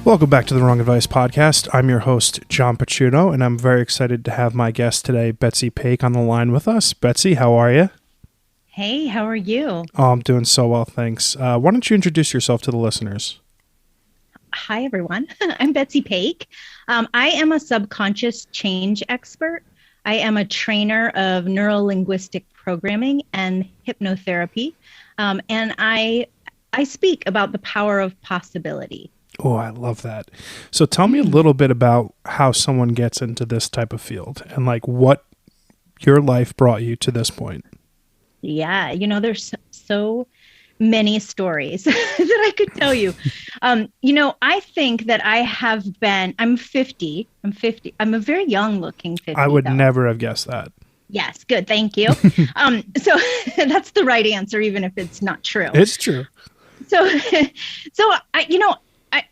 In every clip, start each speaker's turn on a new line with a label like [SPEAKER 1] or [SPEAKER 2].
[SPEAKER 1] Welcome back to the Wrong Advice Podcast. I'm your host, John Pacciuto, and I'm very excited to have my guest today, Betsy Pake, on the line with us. Betsy, how are you?
[SPEAKER 2] Hey, how are you?
[SPEAKER 1] Oh, I'm doing so well, thanks. Why don't you introduce yourself to the listeners?
[SPEAKER 2] Hi, everyone. I'm Betsy Pake. I am a subconscious change expert. I am a trainer of neuro-linguistic programming and hypnotherapy. And I speak about the power of possibility.
[SPEAKER 1] Oh, I love that. So tell me a little bit about how someone gets into this type of field and like what your life brought you to this point.
[SPEAKER 2] Yeah, there's so many stories that I could tell you. I think that I'm 50. I'm a very young looking 50.
[SPEAKER 1] I would
[SPEAKER 2] though.
[SPEAKER 1] never have guessed that.
[SPEAKER 2] Yes, good. Thank you. So that's the right answer, even if it's not true.
[SPEAKER 1] It's true.
[SPEAKER 2] So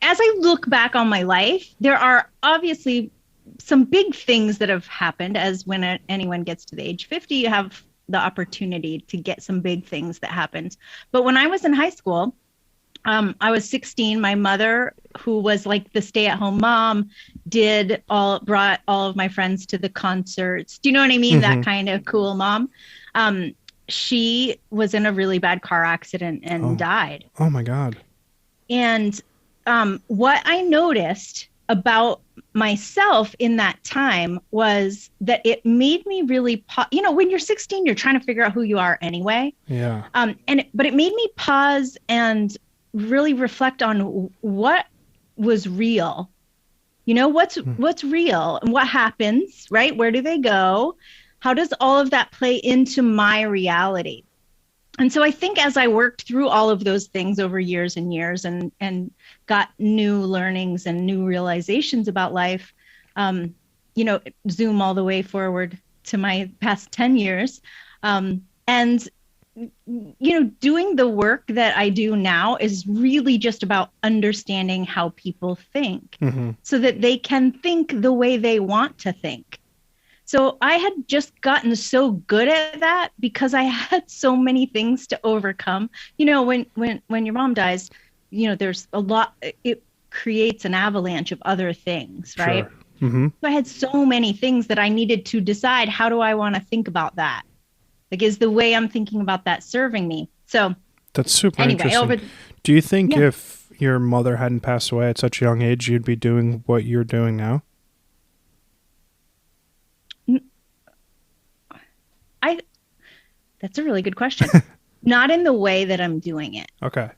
[SPEAKER 2] as I look back on my life, there are obviously some big things that have happened. As when anyone gets to the age 50, you have the opportunity to get some big things that happened. But when I was in high school, I was 16. My mother, who was like the stay-at-home mom, brought all of my friends to the concerts. Do you know what I mean?
[SPEAKER 1] Mm-hmm.
[SPEAKER 2] That kind of cool mom. She was in a really bad car accident and died.
[SPEAKER 1] Oh my God.
[SPEAKER 2] And what I noticed about myself in that time was that it made me really, when you're 16, you're trying to figure out who you are anyway.
[SPEAKER 1] Yeah.
[SPEAKER 2] But it made me pause and really reflect on what was real. What's real and what happens, right? Where do they go? How does all of that play into my reality? And so I think as I worked through all of those things over years and years and got new learnings and new realizations about life, zoom all the way forward to my past 10 years. And doing the work that I do now is really just about understanding how people think so that they can think the way they want to think. So I had just gotten so good at that because I had so many things to overcome. When your mom dies, there's a lot, it creates an avalanche of other things, right?
[SPEAKER 1] Sure. Mm-hmm.
[SPEAKER 2] So I had so many things that I needed to decide, how do I want to think about that? Like, is the way I'm thinking about that serving me? So
[SPEAKER 1] that's super interesting. Do you think if your mother hadn't passed away at such a young age, you'd be doing what you're doing now?
[SPEAKER 2] That's a really good question. Not in the way that I'm doing it.
[SPEAKER 1] Okay.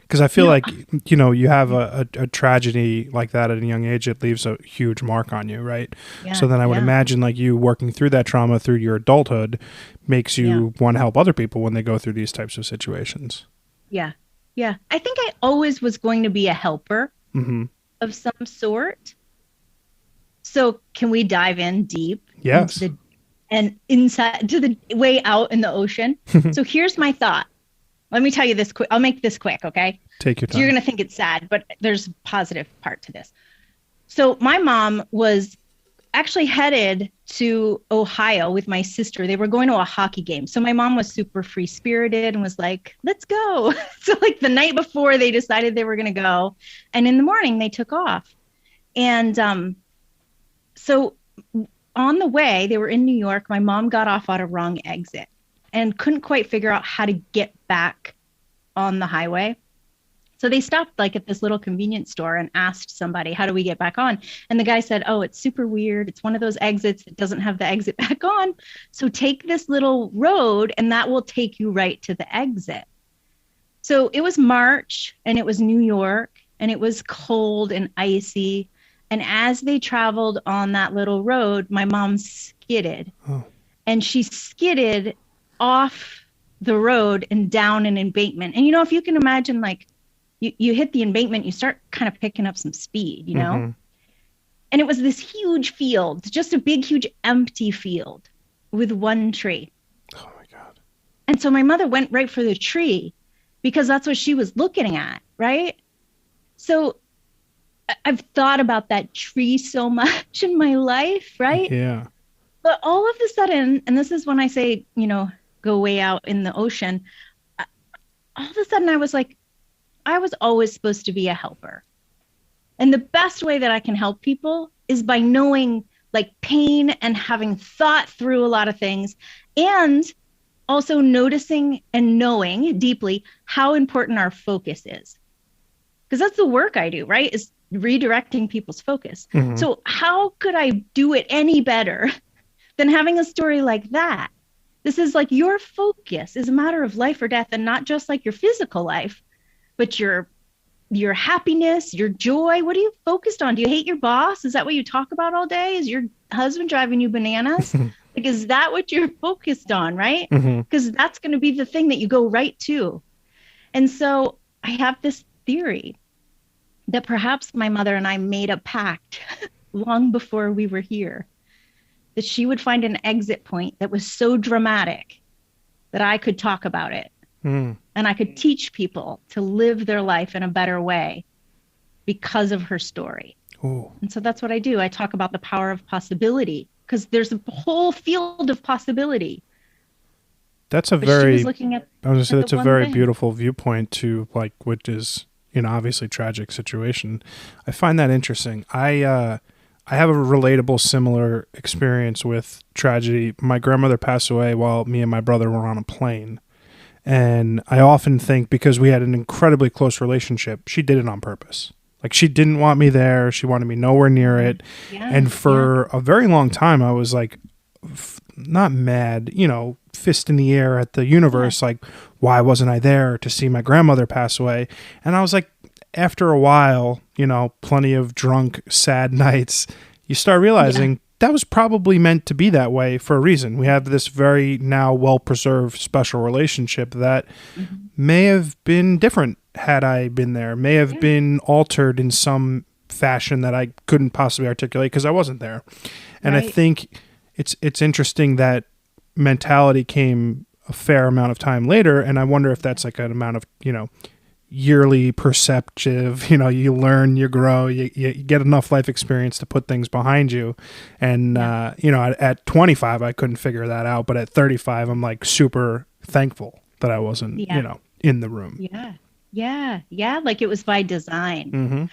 [SPEAKER 1] Because I feel like, you have a tragedy like that at a young age, it leaves a huge mark on you, right?
[SPEAKER 2] Yeah,
[SPEAKER 1] so then I would imagine like you working through that trauma through your adulthood makes you want to help other people when they go through these types of situations.
[SPEAKER 2] Yeah. Yeah. I think I always was going to be a helper of some sort. So can we dive in deep?
[SPEAKER 1] Yes.
[SPEAKER 2] And inside to the way out in the ocean. So here's my thought. Let me tell you this quick. I'll make this quick. Okay.
[SPEAKER 1] Take your time.
[SPEAKER 2] So you're going to think it's sad, but there's a positive part to this. So my mom was actually headed to Ohio with my sister. They were going to a hockey game. So my mom was super free spirited and was like, let's go. So like the night before they decided they were going to go. And in the morning they took off. And so on the way, they were in New York. My mom got off at a wrong exit and couldn't quite figure out how to get back on the highway. So they stopped like at this little convenience store and asked somebody, how do we get back on? And the guy said, oh, it's super weird. It's one of those exits that doesn't have the exit back on. So take this little road and that will take you right to the exit. So it was March and it was New York and it was cold and icy. And as they traveled on that little road, my mom skidded. And she skidded off the road and down an embankment. And, if you can imagine, like, you hit the embankment, you start kind of picking up some speed, And it was this huge field, just a big, huge empty field with one tree.
[SPEAKER 1] Oh, my God.
[SPEAKER 2] And so my mother went right for the tree because that's what she was looking at, right? So I've thought about that tree so much in my life, right?
[SPEAKER 1] Yeah.
[SPEAKER 2] But all of a sudden, and this is when I say, go way out in the ocean, all of a sudden I was like, I was always supposed to be a helper. And the best way that I can help people is by knowing like pain and having thought through a lot of things, and also noticing and knowing deeply how important our focus is. Because that's the work I do, right? Is redirecting people's focus.
[SPEAKER 1] Mm-hmm.
[SPEAKER 2] So how could I do it any better than having a story like that? This is like your focus is a matter of life or death, and not just like your physical life, but your happiness, your joy. What are you focused on? Do you hate your boss? Is that what you talk about all day? Is your husband driving you bananas? Like, is that what you're focused on, right? Because that's going to be the thing that you go right to. And so I have this theory that perhaps my mother and I made a pact long before we were here, that she would find an exit point that was so dramatic that I could talk about it. And I could teach people to live their life in a better way because of her story.
[SPEAKER 1] Ooh.
[SPEAKER 2] And so that's what I do. I talk about the power of possibility, because there's a whole field of possibility.
[SPEAKER 1] That's a
[SPEAKER 2] But
[SPEAKER 1] very,
[SPEAKER 2] she was looking at,
[SPEAKER 1] I was going to say,
[SPEAKER 2] at
[SPEAKER 1] that's
[SPEAKER 2] the
[SPEAKER 1] a
[SPEAKER 2] one
[SPEAKER 1] very
[SPEAKER 2] thing.
[SPEAKER 1] beautiful viewpoint to like, which is, you know, obviously tragic situation. I find that interesting. I have a relatable, similar experience with tragedy. My grandmother passed away while me and my brother were on a plane. And I often think, because we had an incredibly close relationship, she did it on purpose. Like, she didn't want me there. She wanted me nowhere near it.
[SPEAKER 2] Yeah,
[SPEAKER 1] And for a very long time, I was like, not mad, you know, fist in the air at the universe. Like, why wasn't I there to see my grandmother pass away? And I was like, after a while, you know, plenty of drunk, sad nights, you start realizing that was probably meant to be that way for a reason. We have this very now well-preserved special relationship that may have been different had I been there, may have been altered in some fashion that I couldn't possibly articulate because I wasn't there. And I think it's interesting that mentality came a fair amount of time later, and I wonder if that's like an amount of, you know, yearly perceptive, you know, you learn, you grow, you get enough life experience to put things behind you. And, you know, at 25, I couldn't figure that out. But at 35, I'm like super thankful that I wasn't, you know, in the room.
[SPEAKER 2] Yeah. Like, it was by design.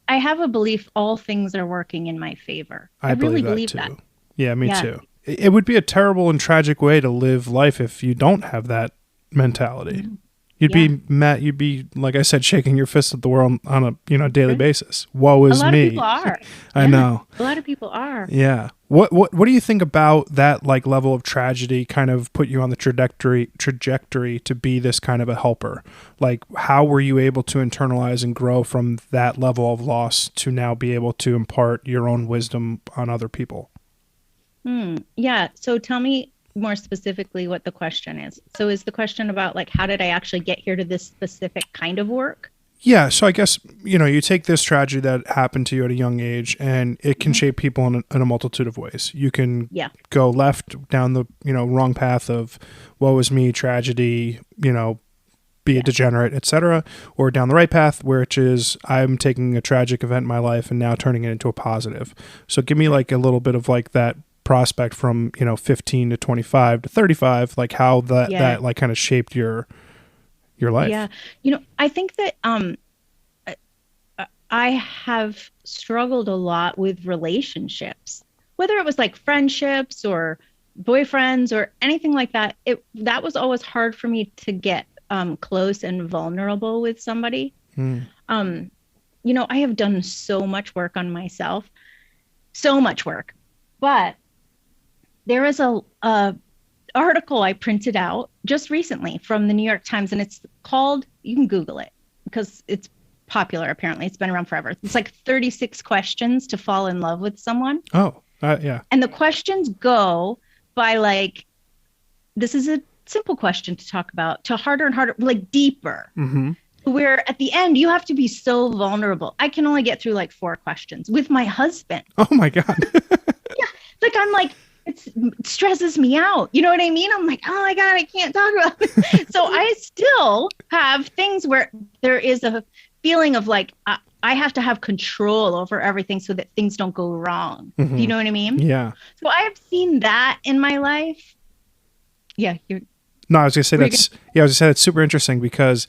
[SPEAKER 2] I have a belief all things are working in my favor. I really believe that.
[SPEAKER 1] Yeah, me too. It would be a terrible and tragic way to live life if you don't have that mentality. You'd be mad. You'd be, like I said, shaking your fist at the world on a, you know, daily basis. Woe is me.
[SPEAKER 2] A lot of people are.
[SPEAKER 1] I know.
[SPEAKER 2] A lot of people are.
[SPEAKER 1] Yeah. What do you think about that, like, level of tragedy kind of put you on the trajectory to be this kind of a helper? Like, how were you able to internalize and grow from that level of loss to now be able to impart your own wisdom on other people?
[SPEAKER 2] Yeah. So tell me more specifically what the question is. So is the question about, like, how did I actually get here to this specific kind of work?
[SPEAKER 1] Yeah. So I guess, you know, you take this tragedy that happened to you at a young age, and it can shape people in a multitude of ways. You can go left down the, you know, wrong path of woe is me, tragedy, you know, be a degenerate, etc., or down the right path, which is I'm taking a tragic event in my life and now turning it into a positive. So give me like a little bit of like that prospect from, you know, 15 to 25 to 35, like how that like kind of shaped your life.
[SPEAKER 2] Yeah. You know, I think that I have struggled a lot with relationships, whether it was like friendships or boyfriends or anything like that. That was always hard for me to get close and vulnerable with somebody. You know, I have done so much work on myself, so much work, but there is a article I printed out just recently from the New York Times, and it's called, you can Google it because it's popular. Apparently it's been around forever. It's like 36 questions to fall in love with someone.
[SPEAKER 1] Yeah.
[SPEAKER 2] And the questions go by, like, this is a simple question to talk about, to harder and harder, like deeper, where at the end you have to be so vulnerable. I can only get through like 4 questions with my husband.
[SPEAKER 1] Oh my God.
[SPEAKER 2] Like, I'm like, it stresses me out. You know what I mean? I'm like, oh my God, I can't talk about it. So I still have things where there is a feeling of like, I have to have control over everything so that things don't go wrong. Do you know what I mean?
[SPEAKER 1] Yeah.
[SPEAKER 2] So I have seen that in my life. Yeah.
[SPEAKER 1] No, I was gonna say that's super interesting because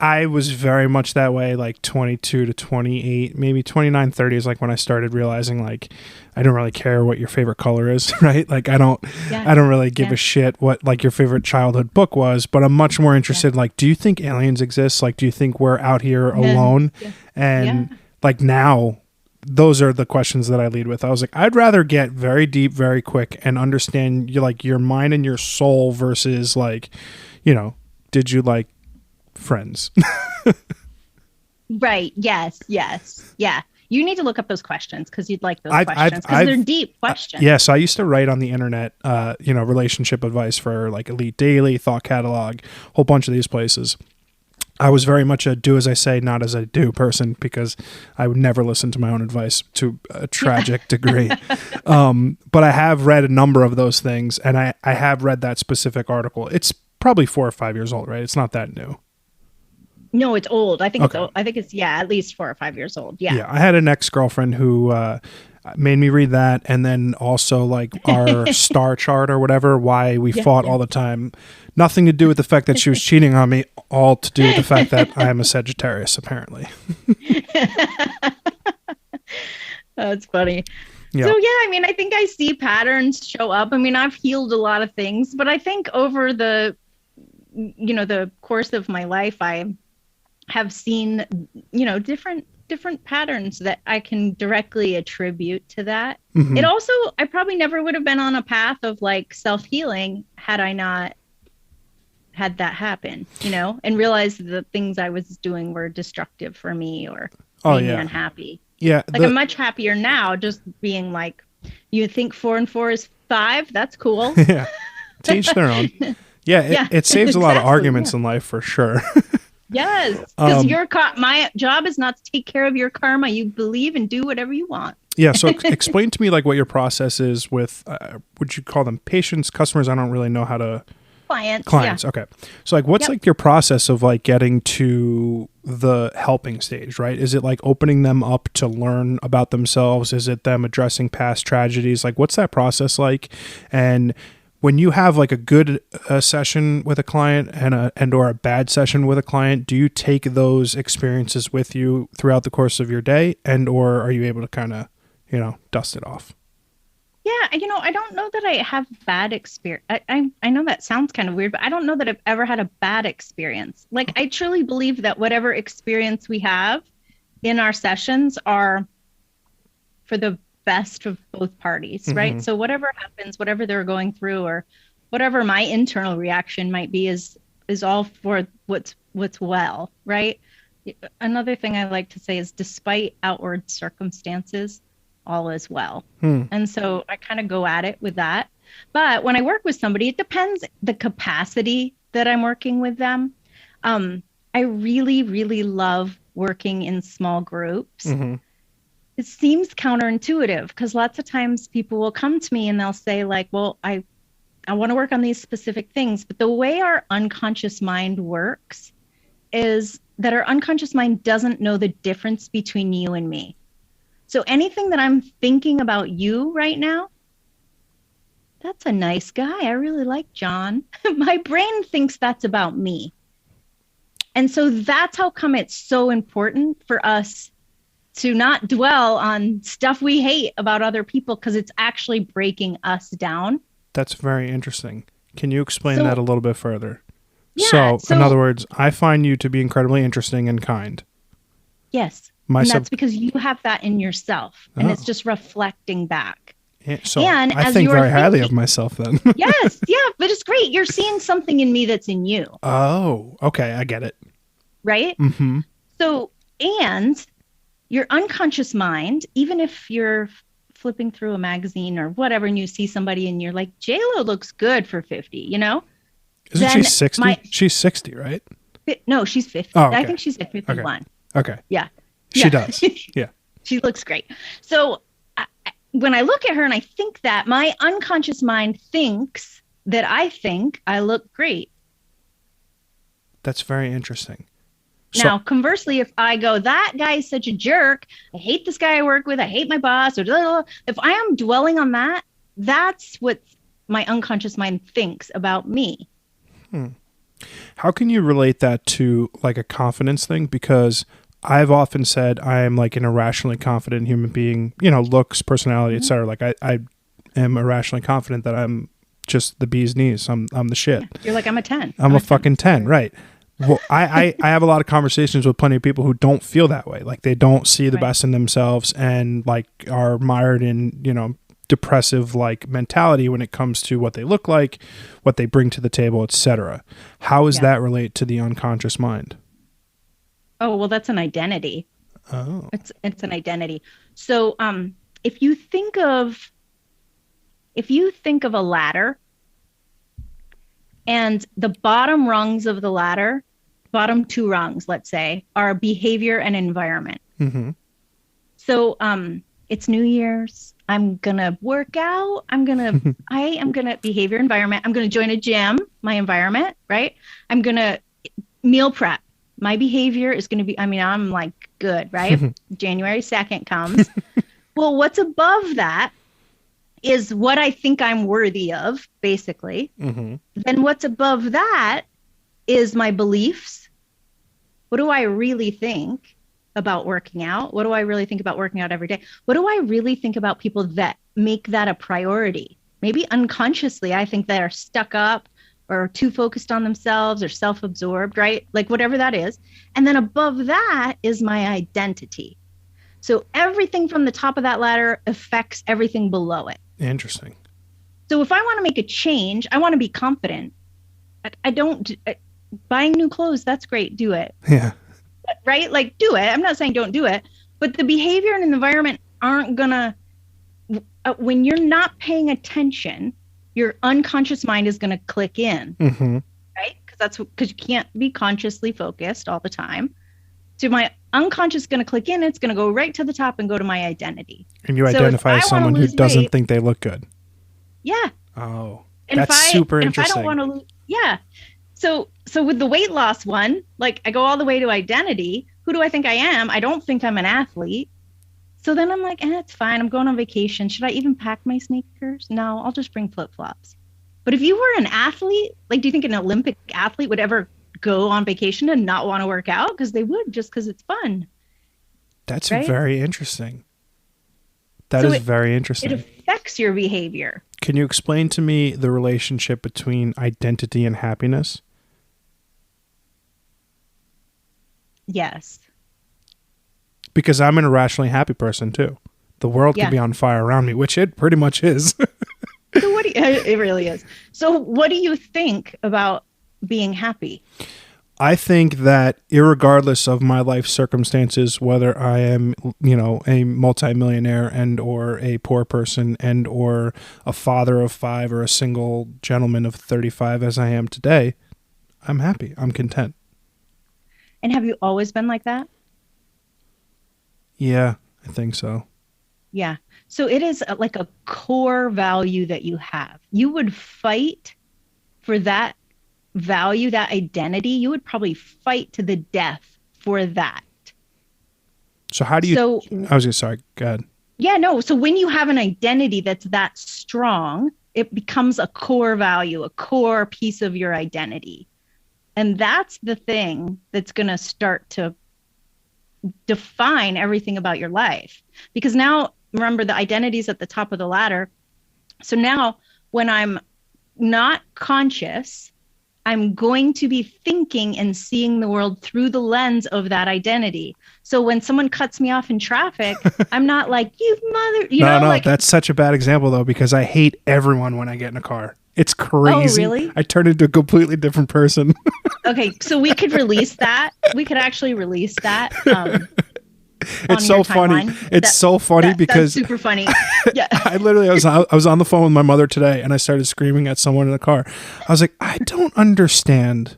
[SPEAKER 1] I was very much that way, like 22 to 28, maybe 29, 30 is like when I started realizing like I don't really care what your favorite color is, right? Like I don't really give a shit what like your favorite childhood book was, but I'm much more interested like, do you think aliens exist? Like, do you think we're out here alone? And like now those are the questions that I lead with. I was like, I'd rather get very deep, very quick and understand you like your mind and your soul versus like, you know, did you like Friends?
[SPEAKER 2] Right. Yes. Yeah. You need to look up those questions because you'd like those questions because they're deep questions.
[SPEAKER 1] Yes. I used to write on the internet, relationship advice for like Elite Daily, Thought Catalog, a whole bunch of these places. I was very much a do as I say, not as I do person because I would never listen to my own advice to a tragic degree. But I have read a number of those things and I have read that specific article. It's probably 4 or 5 years old, right? It's not that new.
[SPEAKER 2] No, it's old. I think it's old. I think it's at least 4 or 5 years old. Yeah.
[SPEAKER 1] Yeah. I had an ex-girlfriend who made me read that, and then also like our star chart or whatever, why we fought all the time. Nothing to do with the fact that she was cheating on me, all to do with the fact that I am a Sagittarius, apparently.
[SPEAKER 2] That's funny.
[SPEAKER 1] Yeah.
[SPEAKER 2] So I mean, I think I see patterns show up. I mean, I've healed a lot of things, but I think over the course of my life, I have seen, different patterns that I can directly attribute to that. Mm-hmm. It also, I probably never would have been on a path of like self-healing had I not had that happen, and realized the things I was doing were destructive for me or made me unhappy.
[SPEAKER 1] Yeah.
[SPEAKER 2] Like I'm much happier now just being like, you think 4 and 4 is 5? That's cool.
[SPEAKER 1] Yeah. To each their own. Yeah. It saves a lot of arguments in life for sure.
[SPEAKER 2] Yes, because my job is not to take care of your karma. You believe and do whatever you want.
[SPEAKER 1] Yeah, so explain to me like what your process is with, would you call them patients, customers? I don't really know how to... Clients, okay. So like what's like your process of like getting to the helping stage, right? Is it like opening them up to learn about themselves? Is it them addressing past tragedies? Like what's that process like? And... when you have like a good session with a client and or a bad session with a client, do you take those experiences with you throughout the course of your day and or are you able to kind of, dust it off?
[SPEAKER 2] Yeah, I don't know that I have bad experience. I know that sounds kind of weird, but I don't know that I've ever had a bad experience. Like I truly believe that whatever experience we have in our sessions are for the best of both parties, right? Mm-hmm. So whatever happens, whatever they're going through or whatever my internal reaction might be is all for what's well, right? Another thing I like to say is despite outward circumstances, all is well. And so I kind of go at it with that. But when I work with somebody, it depends the capacity that I'm working with them. I really, really love working in small groups. Mm-hmm. It seems counterintuitive because lots of times people will come to me and they'll say like, well, I want to work on these specific things. But the way our unconscious mind works is that our unconscious mind doesn't know the difference between you and me. So anything that I'm thinking about you right now, that's a nice guy. I really like John. My brain thinks that's about me. And so that's how come it's so important for us to not dwell on stuff we hate about other people because it's actually breaking us down. That's
[SPEAKER 1] very interesting. Can you explain that a little bit further? Yeah, so, in other words, I find you to be incredibly interesting and kind.
[SPEAKER 2] Yes. And that's because you have that in yourself and it's just reflecting back.
[SPEAKER 1] Yeah, so and I think very highly of myself then.
[SPEAKER 2] Yes. Yeah. But it's great. You're seeing something in me that's in you.
[SPEAKER 1] Oh, okay. I get it.
[SPEAKER 2] Right? Mm-hmm. So, and your unconscious mind, even if you're flipping through a magazine or whatever and you see somebody and you're like, J-Lo looks good for 50,
[SPEAKER 1] Isn't she 60? She's 60, right?
[SPEAKER 2] No, she's 50. Oh, okay. I think she's at 51.
[SPEAKER 1] Okay.
[SPEAKER 2] Yeah.
[SPEAKER 1] She does. Yeah.
[SPEAKER 2] She looks great. So when I look at her and I think that, my unconscious mind thinks that I think I look great.
[SPEAKER 1] That's very interesting.
[SPEAKER 2] Now, conversely, if I go, that guy is such a jerk, I hate this guy I work with, I hate my boss, or blah, blah, blah. If I am dwelling on that, that's what my unconscious mind thinks about me.
[SPEAKER 1] How can you relate that to like a confidence thing? Because I've often said I am like an irrationally confident human being, looks, personality, etc. Like I am irrationally confident that I'm just the bee's knees. I'm the shit.
[SPEAKER 2] You're like, I'm a 10.
[SPEAKER 1] I'm a fucking 10, right? Well, I have a lot of conversations with plenty of people who don't feel that way. Like they don't see the best in themselves and like are mired in, depressive like mentality when it comes to what they look like, what they bring to the table, etc. How does that relate to the unconscious mind?
[SPEAKER 2] Oh, well, that's an identity.
[SPEAKER 1] Oh.
[SPEAKER 2] It's an identity. So, if you think of a ladder and the bottom rungs of the ladder, bottom two rungs, let's say, are behavior and environment.
[SPEAKER 1] Mm-hmm.
[SPEAKER 2] So, it's New Year's. I'm going to work out. I am going to behavior, environment. I'm going to join a gym, my environment, right? I'm going to meal prep. My behavior is going to be, I'm like good, right? January 2nd comes. Well, what's above that is what I think I'm worthy of, basically. Mm-hmm. Then what's above that is my beliefs. What do I really think about working out? What do I really think about working out every day? What do I really think about people that make that a priority? Maybe unconsciously, I think they're stuck up or too focused on themselves or self-absorbed, right? Like whatever that is. And then above that is my identity. So everything from the top of that ladder affects everything below it.
[SPEAKER 1] Interesting.
[SPEAKER 2] So if I want to make a change, I want to be confident. I don't, buying new clothes, that's great. Do it.
[SPEAKER 1] Yeah.
[SPEAKER 2] Right? Like do it. I'm not saying don't do it, but the behavior and the environment aren't gonna, when you're not paying attention, your unconscious mind is going to click in, right? Because you can't be consciously focused all the time. So my unconscious is going to click in. It's going to go right to the top and go to my identity.
[SPEAKER 1] And you identify as someone who doesn't think they look good.
[SPEAKER 2] Yeah.
[SPEAKER 1] Oh,
[SPEAKER 2] and
[SPEAKER 1] that's super interesting.
[SPEAKER 2] If I don't want to lose, yeah. So with the weight loss one, like I go all the way to identity. Who do I think I am? I don't think I'm an athlete. So then I'm like, it's fine. I'm going on vacation. Should I even pack my sneakers? No, I'll just bring flip-flops. But if you were an athlete, like, do you think an Olympic athlete would ever go on vacation and not want to work out? Because they would, just because it's fun.
[SPEAKER 1] That's very interesting. That is very interesting.
[SPEAKER 2] It affects your behavior.
[SPEAKER 1] Can you explain to me the relationship between identity and happiness?
[SPEAKER 2] Yes.
[SPEAKER 1] Because I'm an irrationally happy person too. The world could be on fire around me, which it pretty much is.
[SPEAKER 2] So it really is. So what do you think about being happy?
[SPEAKER 1] I think that irregardless of my life circumstances, whether I am, a multimillionaire and or a poor person and or a father of 5 or a single gentleman of 35 as I am today, I'm happy. I'm content.
[SPEAKER 2] And have you always been like that?
[SPEAKER 1] Yeah, I think so.
[SPEAKER 2] Yeah. So it is like a core value that you have. You would fight for that value, that identity. You would probably fight to the death for that.
[SPEAKER 1] So how do you, I was sorry, go ahead.
[SPEAKER 2] Yeah, no. So when you have an identity that's that strong, it becomes a core value, a core piece of your identity. And that's the thing that's going to start to define everything about your life. Because now, remember, the identity is at the top of the ladder. So now when I'm not conscious, I'm going to be thinking and seeing the world through the lens of that identity. So when someone cuts me off in traffic, I'm not like, you mother,
[SPEAKER 1] No,
[SPEAKER 2] like,
[SPEAKER 1] that's such a bad example though, because I hate everyone when I get in a car. It's crazy.
[SPEAKER 2] Oh, really?
[SPEAKER 1] I turn into a completely different person.
[SPEAKER 2] Okay, so we could release that. We could actually release that.
[SPEAKER 1] It's so funny. It's so funny because
[SPEAKER 2] that's super funny. Yeah.
[SPEAKER 1] I was on the phone with my mother today and I started screaming at someone in the car. I was like, I don't understand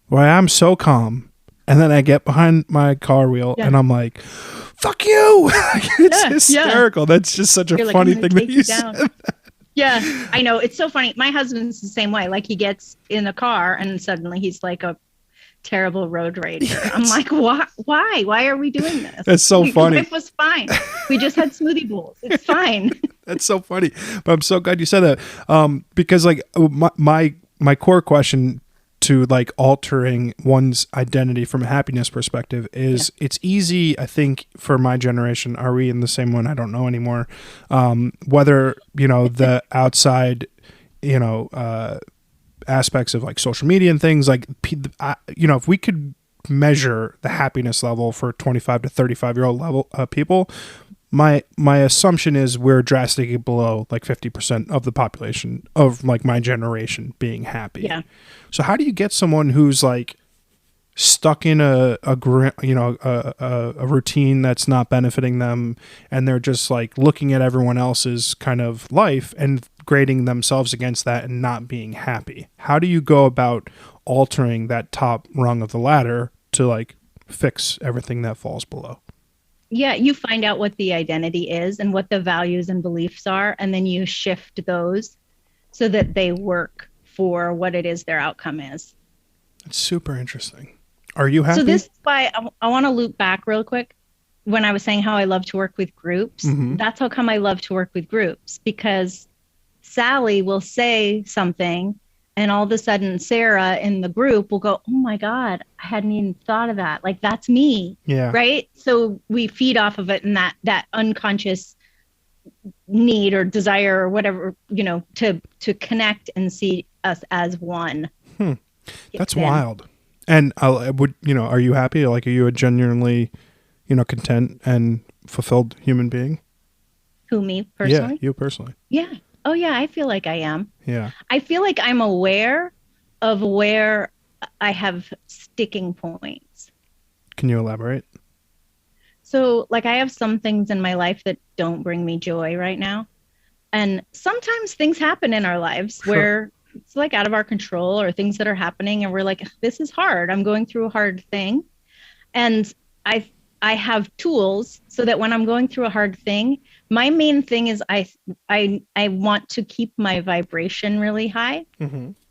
[SPEAKER 1] why I'm so calm. And then I get behind my car wheel and I'm like, fuck you. It's hysterical. That's just such a funny thing that you said.
[SPEAKER 2] Yeah, I know. It's so funny. My husband's the same way. Like he gets in the car and suddenly he's like a terrible road rager. I'm like, why? Why are we doing this?
[SPEAKER 1] That's so funny.
[SPEAKER 2] Life was fine. We just had smoothie bowls. It's fine.
[SPEAKER 1] That's so funny. But I'm so glad you said that. Because like my core question to like altering one's identity from a happiness perspective is it's easy, I think, for my generation. Are we in the same one? I don't know anymore. Whether, you know, the outside, you know, aspects of like social media and things like, you know, if we could measure the happiness level for 25 to 35-year-old level people, my assumption is we're drastically below like 50% of the population of like my generation being happy.
[SPEAKER 2] Yeah.
[SPEAKER 1] So how do you get someone who's like stuck in a routine that's not benefiting them, and they're just like looking at everyone else's kind of life and grading themselves against that and not being happy? How do you go about altering that top rung of the ladder to like fix everything that falls below?
[SPEAKER 2] Yeah, you find out what the identity is and what the values and beliefs are, and then you shift those so that they work for what it is their outcome is.
[SPEAKER 1] It's super interesting. Are you happy?
[SPEAKER 2] So this is why I want to loop back real quick. When I was saying how I love to work with groups, that's how come I love to work with groups, because Sally will say something and all of a sudden Sarah in the group will go, oh my God, I hadn't even thought of that. Like, that's me.
[SPEAKER 1] Yeah.
[SPEAKER 2] Right. So we feed off of it, and that unconscious need or desire or whatever, you know, to connect and see us as one.
[SPEAKER 1] That's wild. And are you happy? Like, are you a genuinely, you know, content and fulfilled human being?
[SPEAKER 2] Who, me personally?
[SPEAKER 1] Yeah, you personally.
[SPEAKER 2] Yeah. Oh yeah, I feel like I am.
[SPEAKER 1] Yeah.
[SPEAKER 2] I feel like I'm aware of where I have sticking points.
[SPEAKER 1] Can you elaborate?
[SPEAKER 2] So, like, I have some things in my life that don't bring me joy right now. And sometimes things happen in our lives where it's like out of our control, or things that are happening and we're like, this is hard. I'm going through a hard thing. And I have tools so that when I'm going through a hard thing, my main thing is I want to keep my vibration really high.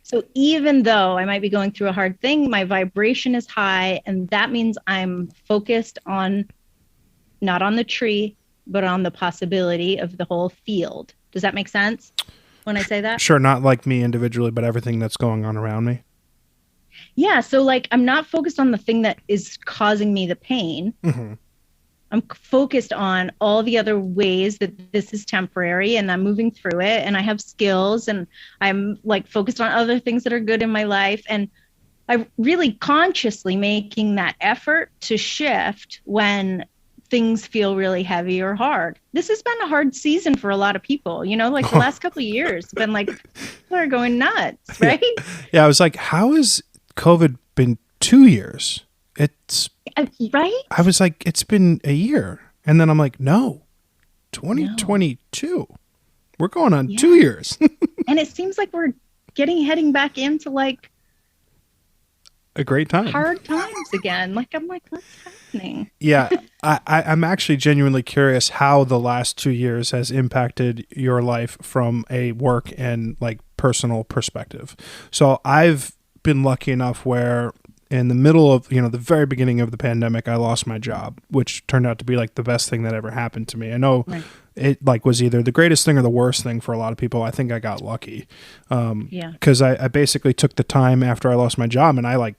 [SPEAKER 2] So even though I might be going through a hard thing, my vibration is high, and that means I'm focused on not on the tree, but on the possibility of the whole field. Does that make sense when I say that?
[SPEAKER 1] Sure, not like me individually, but everything that's going on around me.
[SPEAKER 2] Yeah, so like I'm not focused on the thing that is causing me the pain. I'm focused on all the other ways that this is temporary, and I'm moving through it, and I have skills, and I'm like focused on other things that are good in my life. And I'm really consciously making that effort to shift when things feel really heavy or hard. This has been a hard season for a lot of people, you know, like the last couple of years have been like, people are going nuts, right?
[SPEAKER 1] Yeah, I was like, how has COVID been 2 years? It's
[SPEAKER 2] right.
[SPEAKER 1] I was like, it's been a year. And then I'm like, no, 2022. No. We're going on 2 years.
[SPEAKER 2] And it seems like we're heading back into like
[SPEAKER 1] a great time.
[SPEAKER 2] Hard times again. Like, I'm like, what's happening?
[SPEAKER 1] Yeah. I'm actually genuinely curious how the last 2 years has impacted your life from a work and like personal perspective. So I've been lucky enough where in the middle of, you know, the very beginning of the pandemic, I lost my job, which turned out to be like the best thing that ever happened to me. I know it like was either the greatest thing or the worst thing for a lot of people. I think I got lucky. Because I basically took the time after I lost my job, and I like,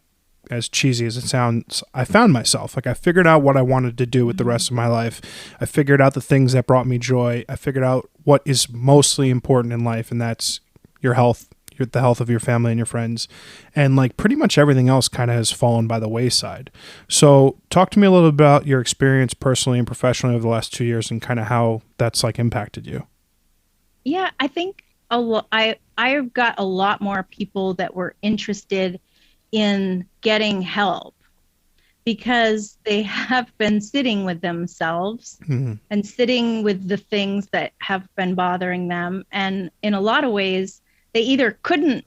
[SPEAKER 1] as cheesy as it sounds, I found myself. Like, I figured out what I wanted to do with the rest of my life. I figured out the things that brought me joy. I figured out what is mostly important in life, and that's your health, the health of your family and your friends. And like pretty much everything else kind of has fallen by the wayside. So talk to me a little bit about your experience personally and professionally over the last 2 years and kind of how that's like impacted you.
[SPEAKER 2] Yeah, I think I got a lot more people that were interested in getting help because they have been sitting with themselves and sitting with the things that have been bothering them. And in a lot of ways, they either couldn't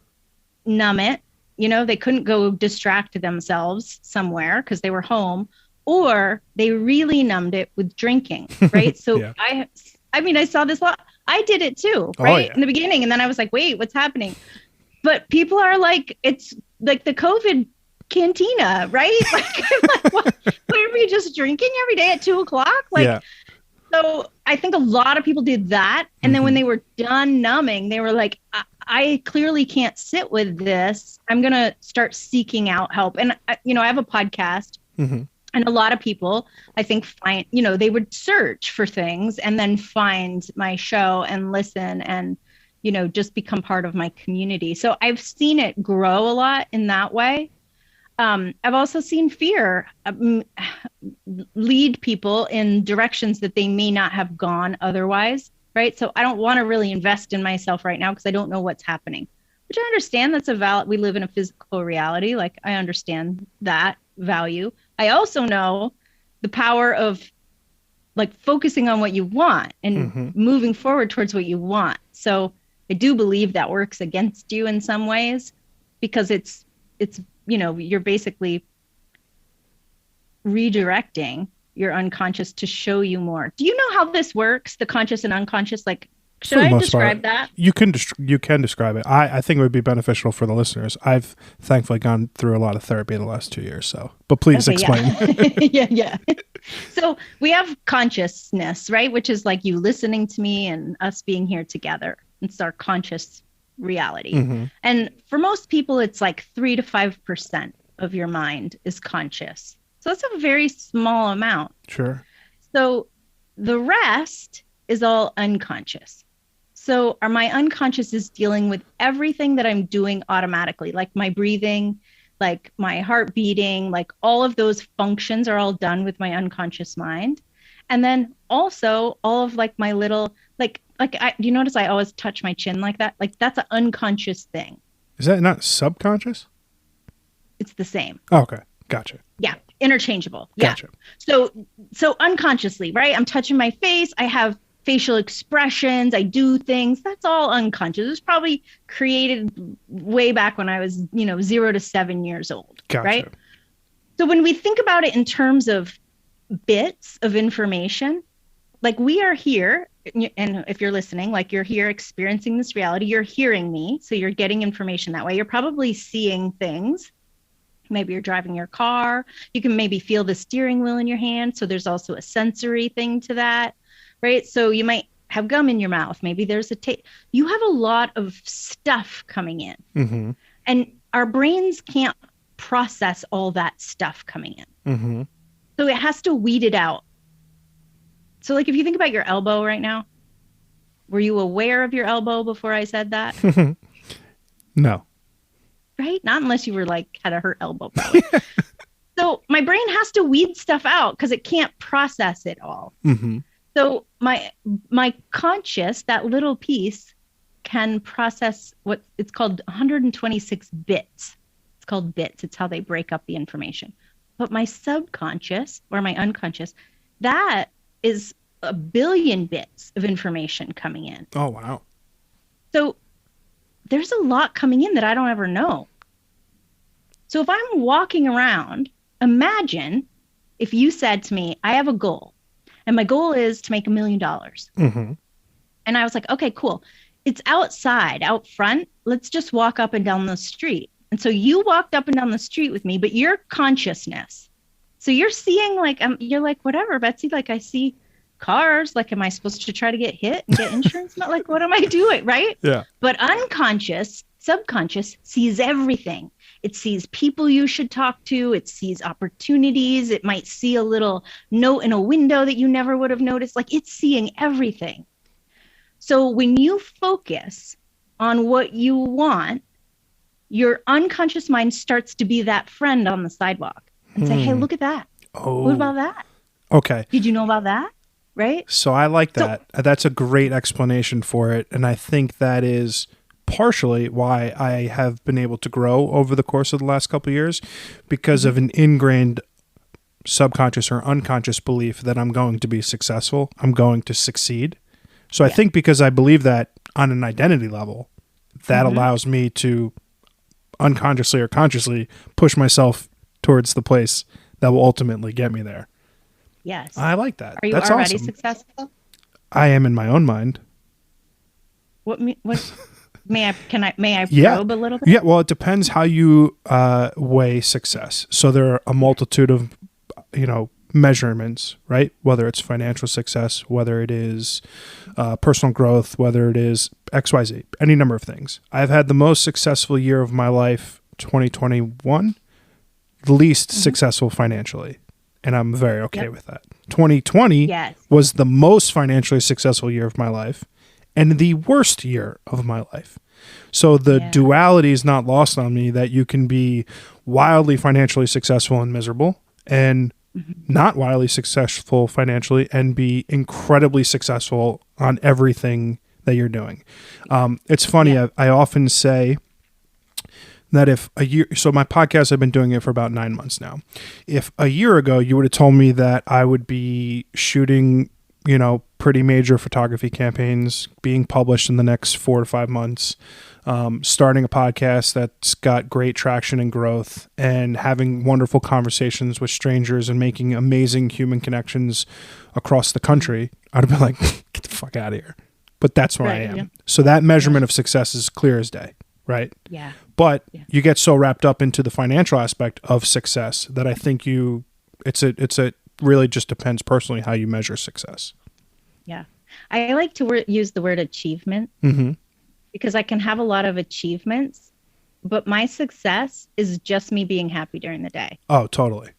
[SPEAKER 2] numb it, you know, they couldn't go distract themselves somewhere because they were home, or they really numbed it with drinking, right? So I mean, I saw this a lot. I did it too, right? In the beginning. And then I was like, wait, what's happening? But people are like, it's like the COVID cantina, right? Like, what are we just drinking every day at 2:00? Like, so I think a lot of people did that. And then when they were done numbing, they were like, I clearly can't sit with this. I'm going to start seeking out help. And, I have a podcast.
[SPEAKER 1] Mm-hmm.
[SPEAKER 2] And a lot of people, I think, they would search for things and then find my show and listen and, just become part of my community. So I've seen it grow a lot in that way. I've also seen fear lead people in directions that they may not have gone otherwise, right? So I don't want to really invest in myself right now because I don't know what's happening, which I understand. We live in a physical reality. Like, I understand that value. I also know the power of like focusing on what you want and moving forward towards what you want. So I do believe that works against you in some ways because it's you're basically redirecting your unconscious to show you more. Do you know how this works? The conscious and unconscious, like, should I describe that?
[SPEAKER 1] You can describe it. I think it would be beneficial for the listeners. I've thankfully gone through a lot of therapy in the last 2 years, but please explain.
[SPEAKER 2] Yeah. So we have consciousness, right? Which is like you listening to me and us being here together. It's our conscious reality. Mm-hmm. And for most people, it's like 3 to 5% of your mind is conscious. So it's a very small amount.
[SPEAKER 1] Sure.
[SPEAKER 2] So the rest is all unconscious. So my unconscious is dealing with everything that I'm doing automatically, like my breathing, like my heart beating, like all of those functions are all done with my unconscious mind. And then also all of like my little, do you notice I always touch my chin like that? Like that's an unconscious thing.
[SPEAKER 1] Is that not subconscious?
[SPEAKER 2] It's the same.
[SPEAKER 1] Oh, okay. Gotcha.
[SPEAKER 2] Yeah. Interchangeable. Yeah.
[SPEAKER 1] Gotcha.
[SPEAKER 2] So unconsciously, right? I'm touching my face. I have facial expressions. I do things. That's all unconscious. It was probably created way back when I was, 0 to 7 years old.
[SPEAKER 1] Gotcha.
[SPEAKER 2] Right? So when we think about it in terms of bits of information, like we are here, and if you're listening, like you're here experiencing this reality, you're hearing me. So you're getting information that way. You're probably seeing things. Maybe you're driving your car. You can maybe feel the steering wheel in your hand. So there's also a sensory thing to that, right? So you might have gum in your mouth. Maybe there's a taste. You have a lot of stuff coming in. Mm-hmm. And our brains can't process all that stuff coming in. Mm-hmm. So it has to weed it out. So like if you think about your elbow right now, were you aware of your elbow before I said that?
[SPEAKER 1] No.
[SPEAKER 2] Right? Not unless you were like had a hurt elbow probably. So my brain has to weed stuff out because it can't process it all. Mm-hmm. So my conscious, that little piece, can process what it's called 126 bits. It's called bits. It's how they break up the information. But my subconscious or my unconscious, that is 1 billion bits of information coming in.
[SPEAKER 1] Oh, wow.
[SPEAKER 2] So there's a lot coming in that I don't ever know. So if I'm walking around, imagine if you said to me, I have a goal and my goal is to make $1 million. Mm-hmm. And I was like, okay, cool. It's outside, out front. Let's just walk up and down the street. And so you walked up and down the street with me, but your consciousness. So you're seeing like, you're like, whatever, Betsy, like I see cars, like, am I supposed to try to get hit and get insurance? Not like, what am I doing? Right.
[SPEAKER 1] Yeah.
[SPEAKER 2] But unconscious, subconscious sees everything. It sees people you should talk to. It sees opportunities. It might see a little note in a window that you never would have noticed. Like it's seeing everything. So when you focus on what you want, your unconscious mind starts to be that friend on the sidewalk and say, hey, look at that.
[SPEAKER 1] Oh.
[SPEAKER 2] What about that?
[SPEAKER 1] Okay.
[SPEAKER 2] Did you know about that? Right?
[SPEAKER 1] So I like that. That's a great explanation for it. And I think that is partially why I have been able to grow over the course of the last couple of years, because of an ingrained subconscious or unconscious belief that I'm going to be successful. I'm going to succeed. So I think because I believe that on an identity level, that allows me to unconsciously or consciously push myself towards the place that will ultimately get me there.
[SPEAKER 2] Yes.
[SPEAKER 1] I like that.
[SPEAKER 2] Are you
[SPEAKER 1] That's
[SPEAKER 2] already
[SPEAKER 1] awesome.
[SPEAKER 2] successful?
[SPEAKER 1] I am in my own mind.
[SPEAKER 2] What may I
[SPEAKER 1] Yeah.
[SPEAKER 2] probe a little bit?
[SPEAKER 1] Yeah, well, it depends how you weigh success. So there are a multitude of, measurements, right? Whether it's financial success, whether it is personal growth, whether it is XYZ, any number of things. I've had the most successful year of my life, 2021, the least successful financially. And I'm very okay with that. 2020 was the most financially successful year of my life and the worst year of my life. So the duality is not lost on me, that you can be wildly financially successful and miserable, and not wildly successful financially and be incredibly successful on everything that you're doing. It's funny. I often say that if a year, so my podcast, I've been doing it for about 9 months now. If a year ago you would have told me that I would be shooting, pretty major photography campaigns, being published in the next 4 to 5 months, starting a podcast that's got great traction and growth, and having wonderful conversations with strangers and making amazing human connections across the country, I'd have been like, get the fuck out of here. But that's where I am. Yeah. So that measurement of success is clear as day, right?
[SPEAKER 2] Yeah.
[SPEAKER 1] But you get so wrapped up into the financial aspect of success that I think it's really just depends personally how you measure success.
[SPEAKER 2] Yeah. I like to use the word achievement because I can have a lot of achievements, but my success is just me being happy during the day.
[SPEAKER 1] Oh, totally.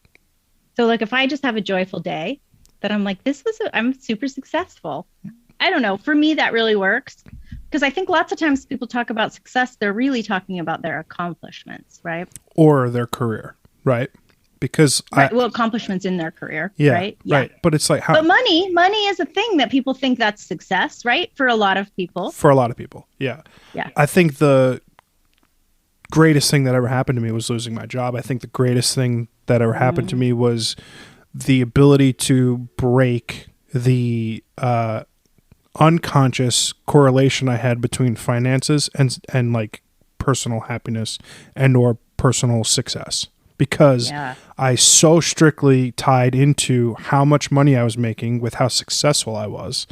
[SPEAKER 2] So like if I just have a joyful day, that I'm like, I'm super successful. I don't know. For me, that really works because I think lots of times people talk about success, they're really talking about their accomplishments, right?
[SPEAKER 1] Or their career, right? Because
[SPEAKER 2] accomplishments in their career, right?
[SPEAKER 1] Yeah. Right. But it's like
[SPEAKER 2] But money is a thing that people think that's success, right? For a lot of people.
[SPEAKER 1] Yeah.
[SPEAKER 2] Yeah.
[SPEAKER 1] I think the greatest thing that ever happened to me was losing my job. I think the greatest thing that ever happened to me was the ability to break the unconscious correlation I had between finances and like personal happiness and or personal success, because I so strictly tied into how much money I was making with how successful I was,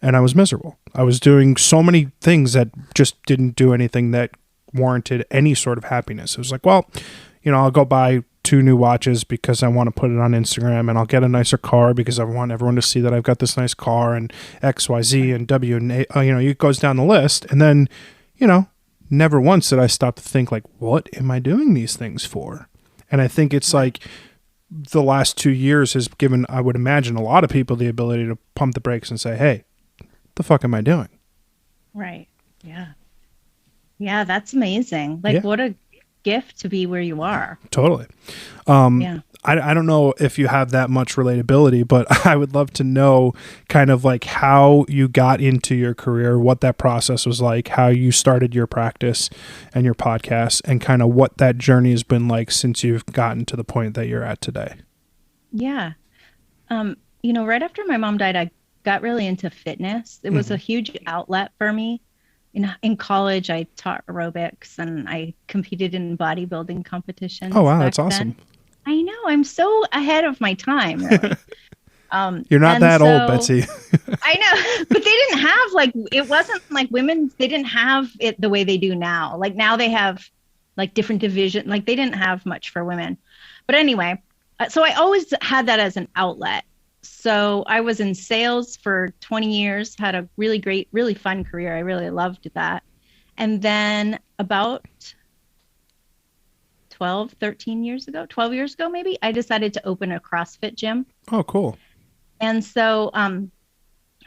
[SPEAKER 1] and I was miserable. I was doing so many things that just didn't do anything that warranted any sort of happiness. It was like, well, I'll go buy 2 new watches because I want to put it on Instagram, and I'll get a nicer car because I want everyone to see that I've got this nice car, and XYZ and W, and it goes down the list. And then, never once did I stop to think like, what am I doing these things for? And I think it's like the last 2 years has given, I would imagine, a lot of people the ability to pump the brakes and say, hey, what the fuck am I doing?
[SPEAKER 2] Right. Yeah. Yeah. That's amazing. Like what a gift to be where you are.
[SPEAKER 1] Totally. I don't know if you have that much relatability, but I would love to know kind of like how you got into your career, what that process was like, how you started your practice and your podcast, and kind of what that journey has been like since you've gotten to the point that you're at today.
[SPEAKER 2] Yeah. Right after my mom died, I got really into fitness. It was a huge outlet for me. In college, I taught aerobics and I competed in bodybuilding competitions.
[SPEAKER 1] Oh, wow. That's awesome.
[SPEAKER 2] I know. I'm so ahead of my time, really.
[SPEAKER 1] You're not that old, Betsy.
[SPEAKER 2] I know. But they didn't have it wasn't like women, they didn't have it the way they do now. Like now they have like different division. Like they didn't have much for women. But anyway, so I always had that as an outlet. So I was in sales for 20 years, had a really great, really fun career. I really loved that. And then about 12 years ago, maybe, I decided to open a CrossFit gym.
[SPEAKER 1] Oh, cool.
[SPEAKER 2] And so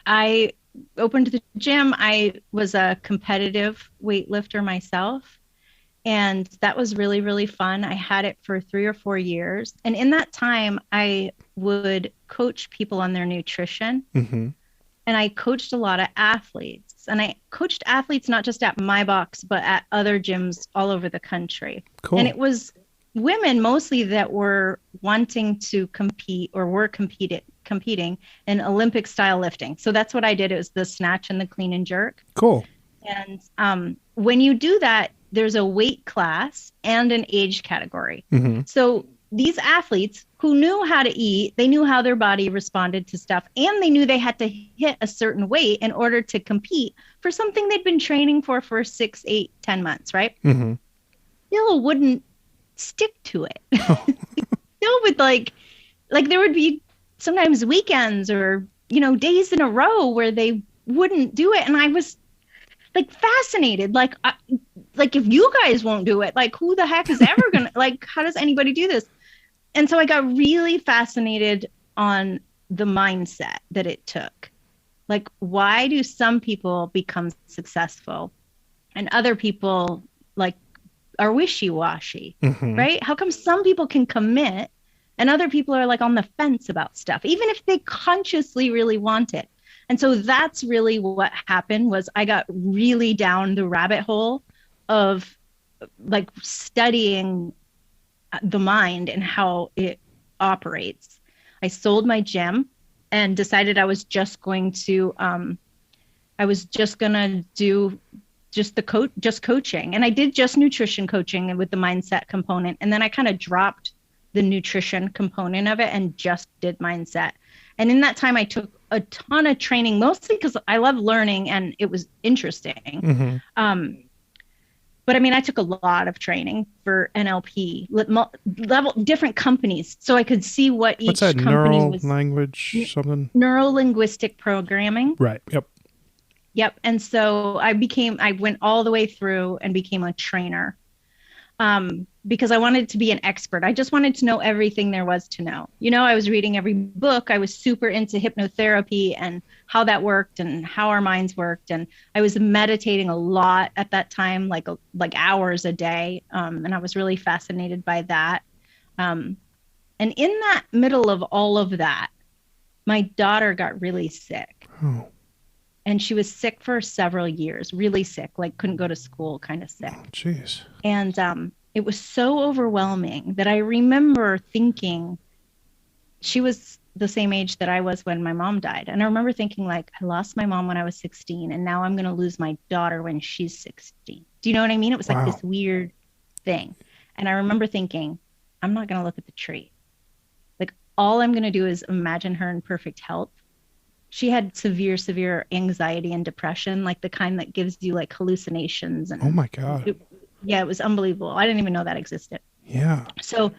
[SPEAKER 2] I opened the gym. I was a competitive weightlifter myself. And that was really, really fun. I had it for 3 or 4 years. And in that time, I would coach people on their nutrition. And I coached a lot of athletes. And I coached athletes not just at my box, but at other gyms all over the country.
[SPEAKER 1] Cool.
[SPEAKER 2] And it was women mostly that were wanting to compete or were competing in Olympic style lifting. So that's what I did. It was the snatch and the clean and jerk.
[SPEAKER 1] Cool.
[SPEAKER 2] And when you do that, there's a weight class and an age category. So these athletes who knew how to eat, they knew how their body responded to stuff, and they knew they had to hit a certain weight in order to compete for something they'd been training for 6, 8, 10 months, right? Still wouldn't stick to it. Still would like there would be sometimes weekends or, days in a row where they wouldn't do it. And I was like fascinated. Like if you guys won't do it, like who the heck is ever gonna like? How does anybody do this? And so I got really fascinated on the mindset that it took. Like, why do some people become successful and other people like are wishy-washy, right? How come some people can commit and other people are like on the fence about stuff, even if they consciously really want it? And so that's really what happened was I got really down the rabbit hole of like studying the mind and how it operates. I sold my gym and decided I was just going to do just coaching. And I did just nutrition coaching with the mindset component. And then I kind of dropped the nutrition component of it and just did mindset. And in that time, I took a ton of training, mostly because I love learning and it was interesting. But I mean, I took a lot of training for NLP level, different companies, so I could see what each company was.
[SPEAKER 1] Language, something?
[SPEAKER 2] Neuro-linguistic programming.
[SPEAKER 1] Right. Yep.
[SPEAKER 2] Yep. And so I went all the way through and became a trainer. Because I wanted to be an expert. I just wanted to know everything there was to know. You know, I was reading every book. I was super into hypnotherapy and how that worked and how our minds worked. And I was meditating a lot at that time, like hours a day. And I was really fascinated by that. And in that middle of all of that, my daughter got really sick.
[SPEAKER 1] Oh.
[SPEAKER 2] And she was sick for several years, really sick, like couldn't go to school, kind of sick.
[SPEAKER 1] Oh, jeez.
[SPEAKER 2] And it was so overwhelming that I remember thinking she was the same age that I was when my mom died. And I remember thinking, like, I lost my mom when I was 16, and now I'm going to lose my daughter when she's 16. Do you know what I mean? It was like this weird thing. And I remember thinking, I'm not going to look at the tree. Like, all I'm going to do is imagine her in perfect health. She had severe anxiety and depression, like the kind that gives you like hallucinations. And
[SPEAKER 1] oh my God.
[SPEAKER 2] It was unbelievable. I didn't even know that existed.
[SPEAKER 1] Yeah.
[SPEAKER 2] So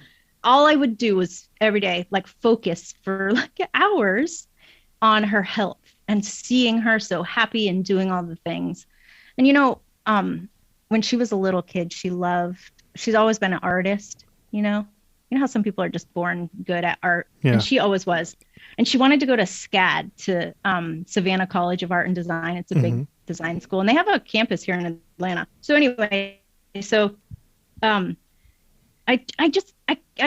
[SPEAKER 2] all I would do was every day, like focus for like hours on her health and seeing her so happy and doing all the things. And, you know, when she was a little kid, she's always been an artist, you know how some people are just born good at art. Yeah. And she always was. And she wanted to go to SCAD, to Savannah College of Art and Design. It's a big design school, and they have a campus here in Atlanta. So anyway, I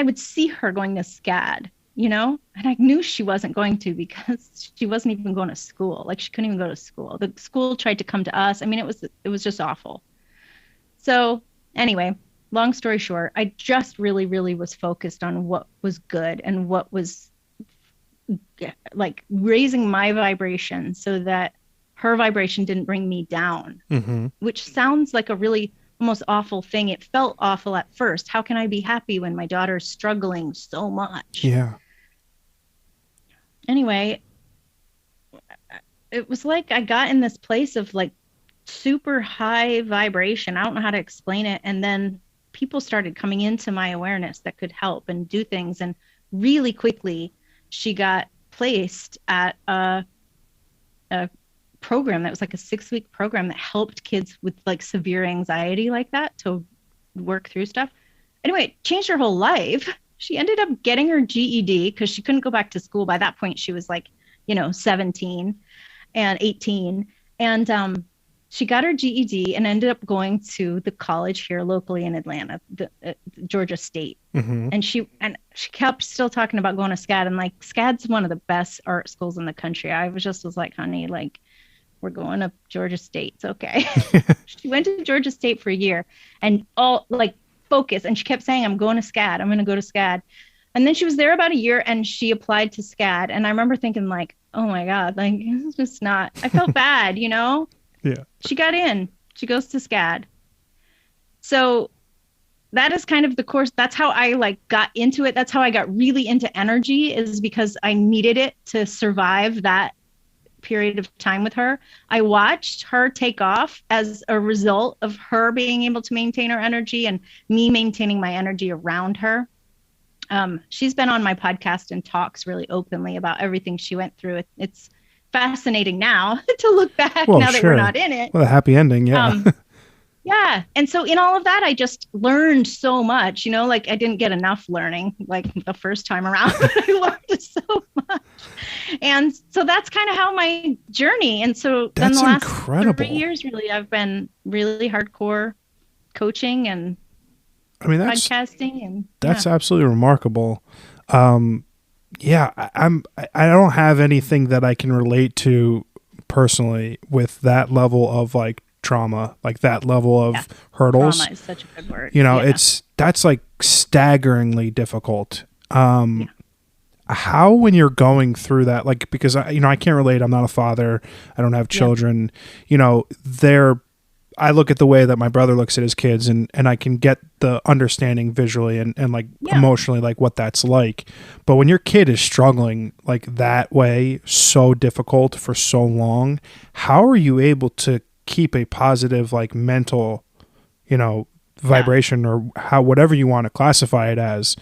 [SPEAKER 2] would see her going to SCAD, you know, and I knew she wasn't going to because she wasn't even going to school. Like she couldn't even go to school. The school tried to come to us. I mean, it was just awful. So anyway, long story short, I just really was focused on what was good and what was like raising my vibration so that her vibration didn't bring me down, which sounds like a really almost awful thing. It felt awful at first. How can I be happy when my daughter's struggling so much?
[SPEAKER 1] Yeah.
[SPEAKER 2] Anyway, it was like I got in this place of like super high vibration. I don't know how to explain it. And then people started coming into my awareness that could help and do things. And really quickly, she got placed at a program that was like a 6-week program that helped kids with like severe anxiety like that to work through stuff. Anyway, it changed her whole life. She ended up getting her GED because she couldn't go back to school. By that point, she was like, 17 and 18. And she got her GED and ended up going to the college here locally in Atlanta, Georgia State. And she kept still talking about going to SCAD. And like, SCAD's one of the best art schools in the country. I was like, honey, like, we're going to Georgia State. It's okay. She went to Georgia State for a year and all like focus. And she kept saying, I'm going to SCAD. I'm going to go to SCAD. And then she was there about a year and she applied to SCAD. And I remember thinking like, oh my God, like, this is just not, I felt bad, Yeah. She got in, she goes to SCAD. So that is kind of the course. That's how I like got into it. That's how I got really into energy, is because I needed it to survive that period of time with her. I watched her take off as a result of her being able to maintain her energy and me maintaining my energy around her. She's been on my podcast and talks really openly about everything she went through. It's fascinating now to look back
[SPEAKER 1] Well,
[SPEAKER 2] now that we're
[SPEAKER 1] sure.
[SPEAKER 2] not in it.
[SPEAKER 1] Well, a happy ending, yeah.
[SPEAKER 2] Yeah. And so in all of that, I just learned so much, like I didn't get enough learning like the first time around, but I learned so much. And so that's kind of how my journey. And so then
[SPEAKER 1] That's
[SPEAKER 2] the last
[SPEAKER 1] incredible.
[SPEAKER 2] 3 years, really, I've been really hardcore coaching and
[SPEAKER 1] I mean,
[SPEAKER 2] podcasting. And
[SPEAKER 1] that's absolutely remarkable. Yeah, I don't have anything that I can relate to personally with that level of like trauma, like that level of hurdles.
[SPEAKER 2] Trauma is such a good word.
[SPEAKER 1] That's like staggeringly difficult. How, when you're going through that, like, because I can't relate. I'm not a father. I don't have children. I look at the way that my brother looks at his kids, and I can get the understanding visually and like emotionally, like what that's like. But when your kid is struggling like that way, so difficult for so long, how are you able to keep a positive, like mental, vibration or whatever you want to classify it as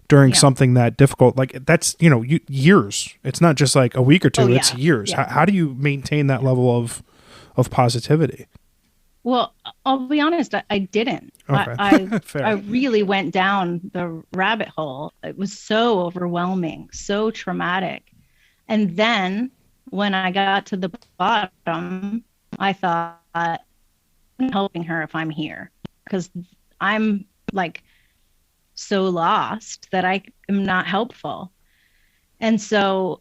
[SPEAKER 1] during something that difficult? Like that's, years. It's not just like a week or two, it's years. How do you maintain that level of positivity?
[SPEAKER 2] Well, I'll be honest, I didn't.
[SPEAKER 1] Okay.
[SPEAKER 2] I really went down the rabbit hole. It was so overwhelming, so traumatic. And then when I got to the bottom, I thought, I'm helping her if I'm here, because I'm like so lost that I am not helpful. And so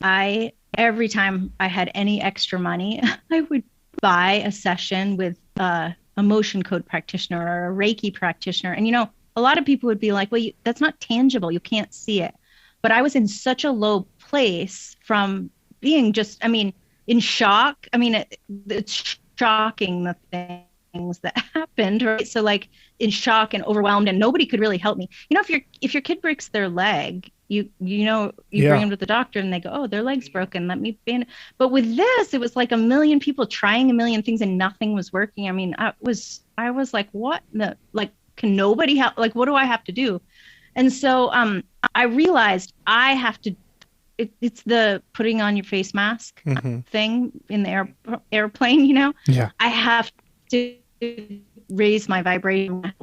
[SPEAKER 2] every time I had any extra money, I would buy a session with a motion code practitioner or a Reiki practitioner. And, a lot of people would be like, well, that's not tangible. You can't see it. But I was in such a low place from being just, in shock. It's shocking, the things that happened, right? So like in shock and overwhelmed, and nobody could really help me. If your kid breaks their leg, you bring them to the doctor and they go, oh, their leg's broken. Let me band. But with this, it was like a million people trying a million things and nothing was working. I was like, what can nobody help? Like, what do I have to do? And so I realized I have to, it's the putting on your face mask thing in the airplane,
[SPEAKER 1] Yeah.
[SPEAKER 2] I have to raise my vibration.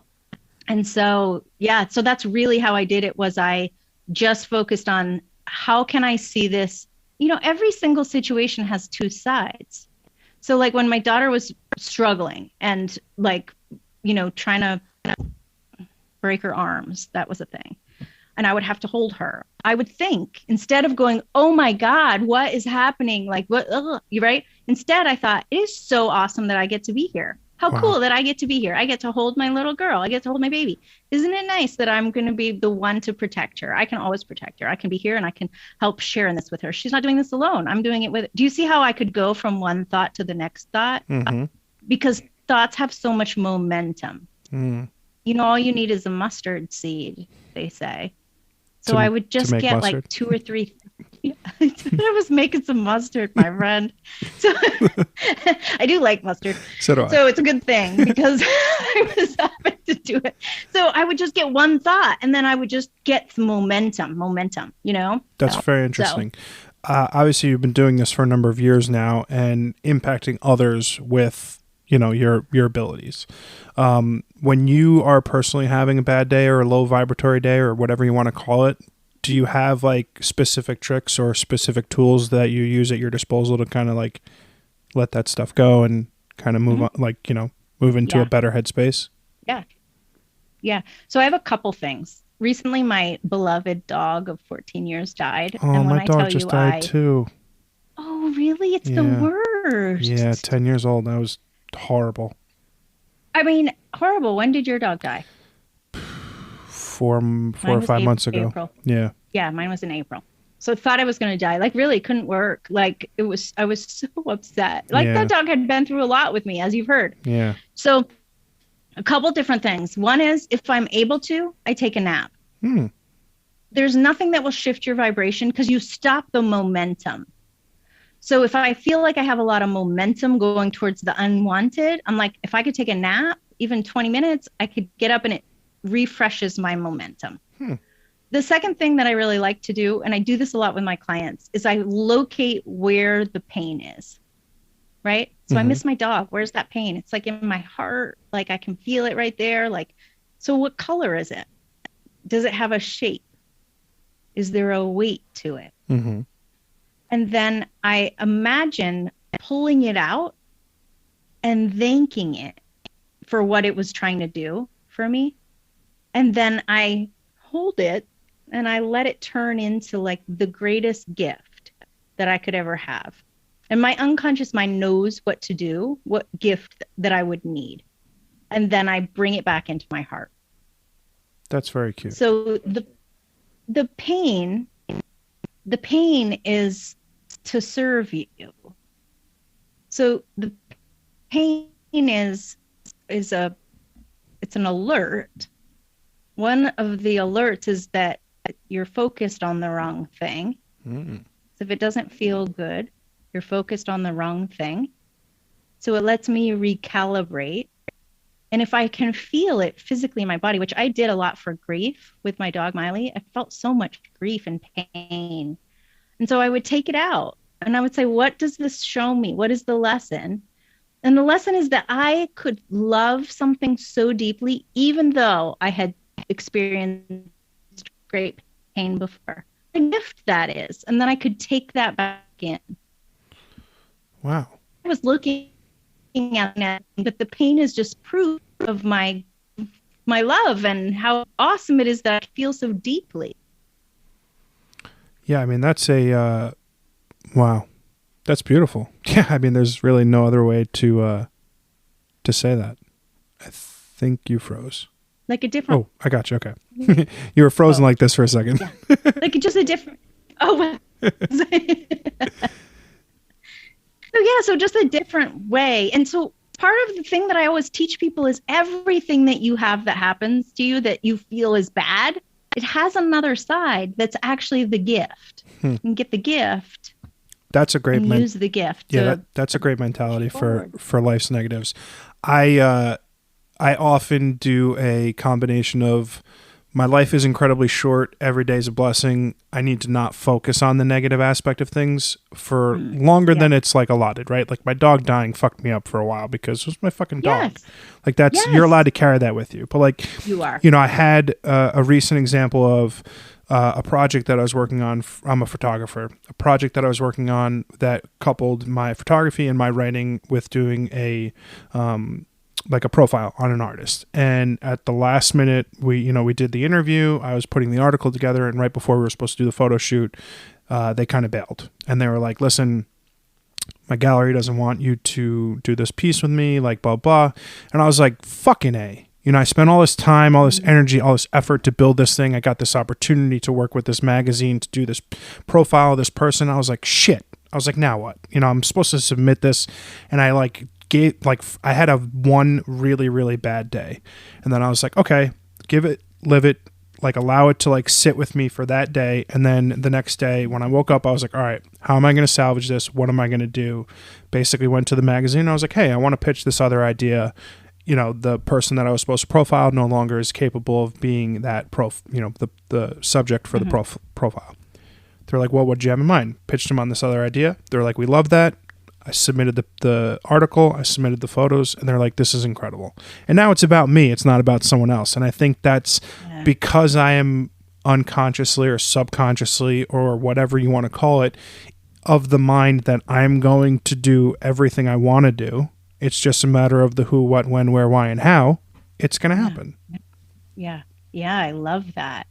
[SPEAKER 2] And so, so that's really how I did it. Was I just focused on how can I see this? Every single situation has two sides. So like when my daughter was struggling and like, trying to break her arms, that was a thing. And I would have to hold her. I would think, instead of going, oh my God, what is happening? Like what, right? Instead, I thought, it is so awesome that I get to be here. How cool that I get to be here. I get to hold my little girl. I get to hold my baby. Isn't it nice that I'm going to be the one to protect her? I can always protect her. I can be here and I can help share in this with her. She's not doing this alone. I'm doing it with. Do you see how I could go from one thought to the next thought? Because thoughts have so much momentum. All you need is a mustard seed, they say. So I would just get mustard? Like 2 or 3. I was making some mustard, my friend. So I do like mustard. So do I. So it's a good thing because I was having to do it. So I would just get one thought and then I would just get momentum, That's
[SPEAKER 1] very interesting. Obviously, you've been doing this for a number of years now and impacting others with, your abilities. When you are personally having a bad day or a low vibratory day or whatever you want to call it, do you have like specific tricks or specific tools that you use at your disposal to kind of like let that stuff go and kind of move on, like, move into a better headspace?
[SPEAKER 2] Yeah. So I have a couple things. Recently, my beloved dog of 14 years died.
[SPEAKER 1] Oh, and when my dog just died too.
[SPEAKER 2] Oh, really? It's the worst.
[SPEAKER 1] Yeah, 10 years old. That was horrible.
[SPEAKER 2] Horrible. When did your dog die?
[SPEAKER 1] 4 or 5 months ago.
[SPEAKER 2] April.
[SPEAKER 1] Yeah.
[SPEAKER 2] Yeah, mine was in April. So I thought I was going to die. Like really couldn't work. Like I was so upset. Like that dog had been through a lot with me, as you've heard.
[SPEAKER 1] Yeah.
[SPEAKER 2] So a couple different things. One is if I'm able to, I take a nap. There's nothing that will shift your vibration because you stop the momentum. So if I feel like I have a lot of momentum going towards the unwanted, I'm like, if I could take a nap, even 20 minutes, I could get up and it refreshes my momentum. the second thing that I really like to do, and I do this a lot with my clients, is I locate where the pain is, right? So I miss my dog. Where's that pain? It's like in my heart. Like I can feel it right there. Like, so what color is it? Does it have a shape? Is there a weight to it?
[SPEAKER 1] Mm-hmm.
[SPEAKER 2] And then I imagine pulling it out and thanking it for what it was trying to do for me. And then I hold it and I let it turn into like the greatest gift that I could ever have. And my unconscious mind knows what to do, what gift that I would need. And then I bring it back into my heart.
[SPEAKER 1] That's very cute.
[SPEAKER 2] So the pain is to serve you. So the pain is it's an alert. One of the alerts is that you're focused on the wrong thing. So if it doesn't feel good, you're focused on the wrong thing. So it lets me recalibrate. And if I can feel it physically in my body, which I did a lot for grief with my dog, Miley, I felt so much grief and pain. And so I would take it out and I would say, what does this show me? What is the lesson? And the lesson is that I could love something so deeply, even though I had experienced great pain before. The gift that is. And then I could take that back in.
[SPEAKER 1] Wow.
[SPEAKER 2] I was looking at it, but the pain is just proof of my love and how awesome it is that I feel so deeply.
[SPEAKER 1] Yeah, I mean, that's wow. That's beautiful. Yeah, I mean, there's really no other way to say that. I think you froze.
[SPEAKER 2] Like a different...
[SPEAKER 1] Oh, I got you. Okay. You were frozen like this for a second.
[SPEAKER 2] Yeah. Like just a different... Oh, so just a different way. And so part of the thing that I always teach people is everything that you have that happens to you that you feel is bad, it has another side that's actually the gift. You can get the gift.
[SPEAKER 1] That's a great
[SPEAKER 2] use the gift.
[SPEAKER 1] Yeah, that's a great mentality for life's negatives. I often do a combination of my life is incredibly short. Every day is a blessing. I need to not focus on the negative aspect of things for longer than it's like allotted, right? Like my dog dying fucked me up for a while because it was my fucking dog.
[SPEAKER 2] Yes.
[SPEAKER 1] Like that's, you're allowed to carry that with you. But like,
[SPEAKER 2] you are,
[SPEAKER 1] I had a recent example of a project that I was working on. I'm a photographer. A project that I was working on that coupled my photography and my writing with doing a like a profile on an artist. And at the last minute, we did the interview. I was putting the article together, and right before we were supposed to do the photo shoot, they kind of bailed. And they were like, "Listen, my gallery doesn't want you to do this piece with me, like blah blah." And I was like, "Fucking A." I spent all this time, all this energy, all this effort to build this thing. I got this opportunity to work with this magazine, to do this profile of this person. I was like, shit. I was like, now what? I'm supposed to submit this. And I I had one really, really bad day. And then I was like, okay, live it, allow it to sit with me for that day. And then the next day when I woke up, I was like, all right, how am I going to salvage this? What am I going to do? Basically went to the magazine. I was like, hey, I want to pitch this other idea. The person that I was supposed to profile no longer is capable of being that the subject for the profile. They're like, well, what do you have in mind? Pitched them on this other idea. They're like, we love that. I submitted the article. I submitted the photos, and they're like, this is incredible. And now it's about me. It's not about someone else. And I think that's because I am unconsciously or subconsciously or whatever you want to call it, of the mind that I'm going to do everything I want to do. It's just a matter of the who, what, when, where, why, and how. It's going to happen.
[SPEAKER 2] Yeah. Yeah, I love that.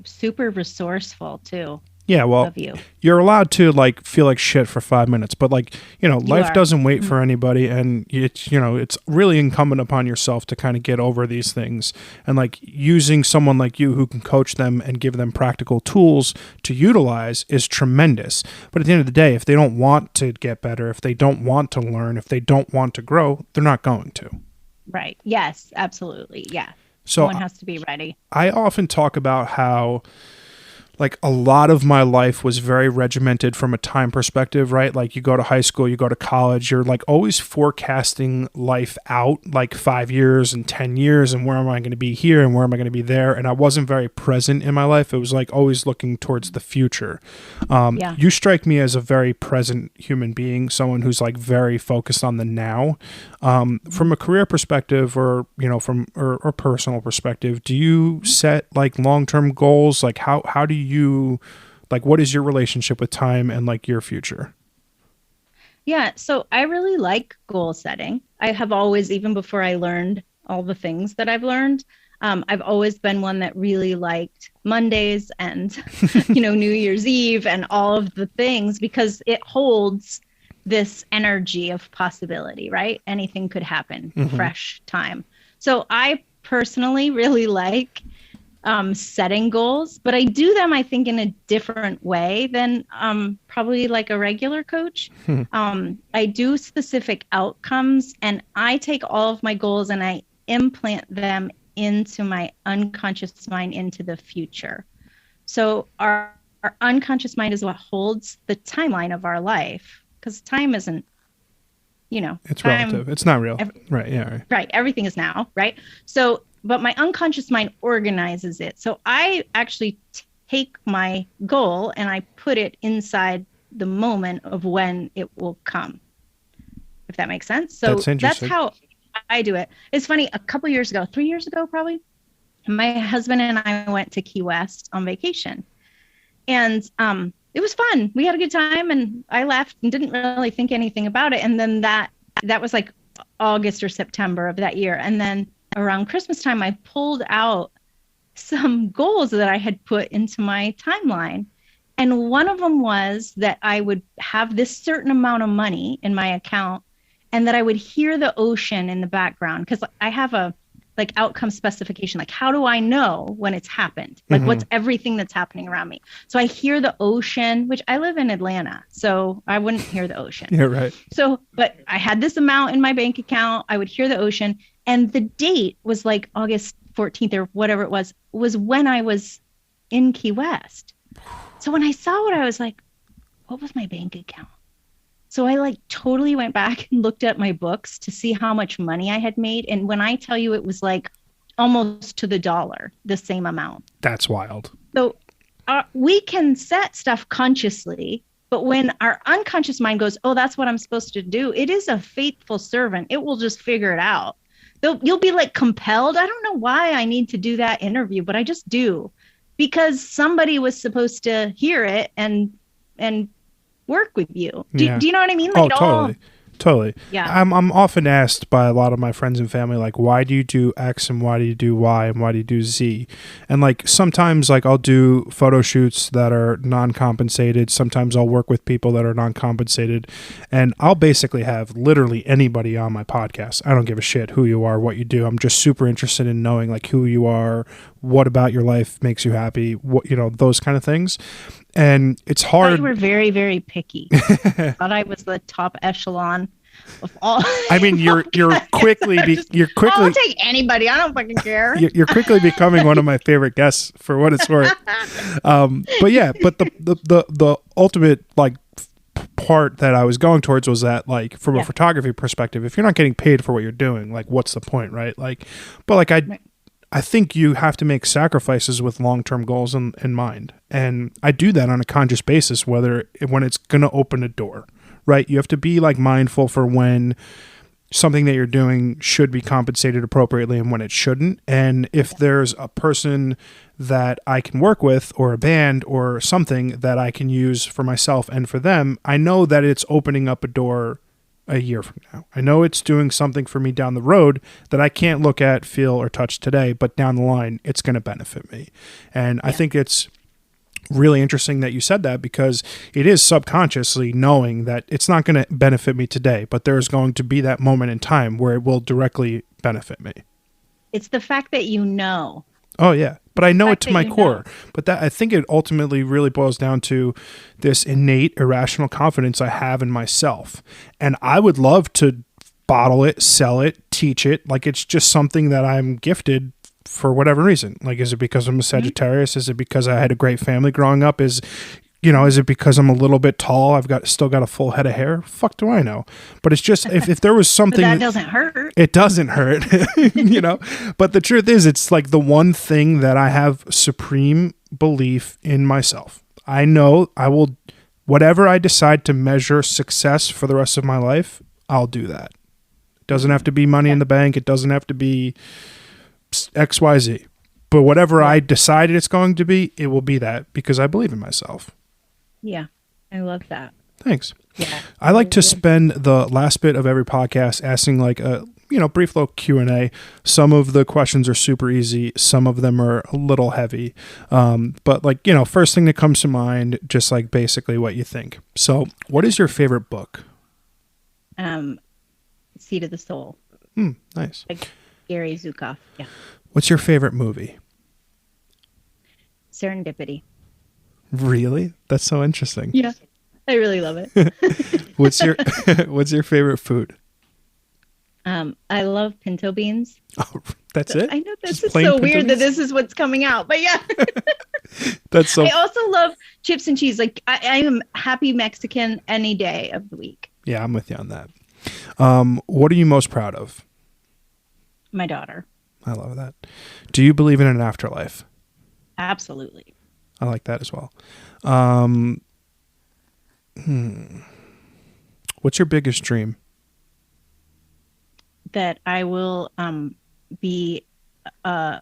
[SPEAKER 2] Super resourceful, too.
[SPEAKER 1] Yeah, well, you're allowed to feel like shit for 5 minutes, but life doesn't wait for anybody, and it's really incumbent upon yourself to kind of get over these things, and using someone like you who can coach them and give them practical tools to utilize is tremendous. But at the end of the day, if they don't want to get better, if they don't want to learn, if they don't want to grow, they're not going to.
[SPEAKER 2] Right. Yes, absolutely. Yeah.
[SPEAKER 1] So
[SPEAKER 2] one has to be ready.
[SPEAKER 1] I often talk about how like a lot of my life was very regimented from a time perspective, right? Like you go to high school, you go to college, you're like always forecasting life out like 5 years and 10 years and where am I going to be here and where am I going to be there? And I wasn't very present in my life. It was like always looking towards the future. You strike me as a very present human being, someone who's like very focused on the now. From a career perspective or, you know, from or personal perspective, do you set like long-term goals? Like how do you, like, what is your relationship with time and like your future?
[SPEAKER 2] Yeah, so I really like goal setting. I have always, even before I learned all the things that I've learned, I've always been one that really liked Mondays and, you know, New Year's Eve and all of the things because it holds this energy of possibility, right? Anything could happen, fresh time. So I personally really like setting goals, but I do them, I think, in a different way than probably like a regular coach. I do specific outcomes and I take all of my goals and I implant them into my unconscious mind into the future. So our unconscious mind is what holds the timeline of our life because time isn't, you know,
[SPEAKER 1] it's
[SPEAKER 2] time,
[SPEAKER 1] relative. It's not real. Right. Yeah. Right.
[SPEAKER 2] Right. Everything is now. Right. So, but my unconscious mind organizes it. So I actually take my goal and I put it inside the moment of when it will come, if that makes sense. So that's how I do it. It's funny. A couple years ago, 3 years ago, probably, my husband and I went to Key West on vacation and, it was fun. We had a good time and I left and didn't really think anything about it. And then that was like August or September of that year. And then around Christmas time, I pulled out some goals that I had put into my timeline. And one of them was that I would have this certain amount of money in my account and that I would hear the ocean in the background. Because I have a like outcome specification, like how do I know when it's happened? Like what's everything that's happening around me? So I hear the ocean, which I live in Atlanta, so I wouldn't hear the ocean.
[SPEAKER 1] Yeah, right.
[SPEAKER 2] So, but I had this amount in my bank account. I would hear the ocean. And the date was like August 14th or whatever it was when I was in Key West. So when I saw it, I was like, what was my bank account? So I like totally went back and looked at my books to see how much money I had made. And when I tell you it was like almost to the dollar, the same amount.
[SPEAKER 1] That's wild.
[SPEAKER 2] So we can set stuff consciously, but when our unconscious mind goes, oh, that's what I'm supposed to do. It is a faithful servant. It will just figure it out. You'll be like compelled. I don't know why I need to do that interview, but I just do because somebody was supposed to hear it and work with you. Do you know what I mean? Like
[SPEAKER 1] Totally.
[SPEAKER 2] Yeah.
[SPEAKER 1] I'm often asked by a lot of my friends and family, like, why do you do X and why do you do Y and why do you do Z? And like, sometimes like I'll do photo shoots that are non-compensated. Sometimes I'll work with people that are non-compensated and I'll basically have literally anybody on my podcast. I don't give a shit who you are, what you do. I'm just super interested in knowing like who you are, what about your life makes you happy, what, you know, those kind of things. And it's hard.
[SPEAKER 2] I thought you were very, very picky. I thought I was the top echelon of all.
[SPEAKER 1] I mean, you're quickly.
[SPEAKER 2] I'll take anybody. I don't fucking care.
[SPEAKER 1] You're quickly becoming one of my favorite guests for what it's worth. But yeah, but the ultimate like part that I was going towards was that like from a photography perspective, if you're not getting paid for what you're doing, like what's the point, right? Like, but like I think you have to make sacrifices with long-term goals in mind. And I do that on a conscious basis, when it's going to open a door, right? You have to be like mindful for when something that you're doing should be compensated appropriately and when it shouldn't. And if there's a person that I can work with or a band or something that I can use for myself and for them, I know that it's opening up a door a year from now. I know it's doing something for me down the road that I can't look at, feel, or touch today, but down the line, it's going to benefit me. And I think it's really interesting that you said that because it is subconsciously knowing that it's not going to benefit me today, but there's going to be that moment in time where it will directly benefit me.
[SPEAKER 2] It's the fact that you know.
[SPEAKER 1] Oh, yeah. But I know it to my core. But that I think it ultimately really boils down to this innate irrational confidence I have in myself. And I would love to bottle it, sell it, teach it. Like it's just something that I'm gifted for whatever reason. Like, is it because I'm a Sagittarius? Is it because I had a great family growing up? Is it because I'm a little bit tall? Still got a full head of hair? Fuck do I know? But it's just, if there was something
[SPEAKER 2] But that doesn't hurt.
[SPEAKER 1] it doesn't hurt, but the truth is, it's like the one thing that I have supreme belief in myself. I know I will, whatever I decide to measure success for the rest of my life, I'll do that. It doesn't have to be money in the bank. It doesn't have to be XYZ, but whatever I decided it's going to be, it will be that, because I believe in myself.
[SPEAKER 2] Yeah. I love that.
[SPEAKER 1] Thanks.
[SPEAKER 2] Yeah.
[SPEAKER 1] I like to spend the last bit of every podcast asking like a brief little Q&A. Some of the questions are super easy. Some of them are a little heavy. But like, first thing that comes to mind, just like basically what you think. So what is your favorite book?
[SPEAKER 2] Seed of the Soul.
[SPEAKER 1] Nice.
[SPEAKER 2] Like Gary Zukav. Yeah.
[SPEAKER 1] What's your favorite movie?
[SPEAKER 2] Serendipity.
[SPEAKER 1] Really? That's so interesting.
[SPEAKER 2] Yeah. I really love it.
[SPEAKER 1] What's your favorite food?
[SPEAKER 2] I love pinto beans.
[SPEAKER 1] Oh, that's it?
[SPEAKER 2] I know that's
[SPEAKER 1] Just
[SPEAKER 2] so
[SPEAKER 1] plain
[SPEAKER 2] weird
[SPEAKER 1] pinto
[SPEAKER 2] that this is what's coming out, but yeah.
[SPEAKER 1] That's so.
[SPEAKER 2] I also love chips and cheese. Like I am happy Mexican any day of the week.
[SPEAKER 1] Yeah, I'm with you on that. What are you most proud of?
[SPEAKER 2] My daughter.
[SPEAKER 1] I love that. Do you believe in an afterlife?
[SPEAKER 2] Absolutely.
[SPEAKER 1] I like that as well. What's your biggest dream?
[SPEAKER 2] That I will be I'm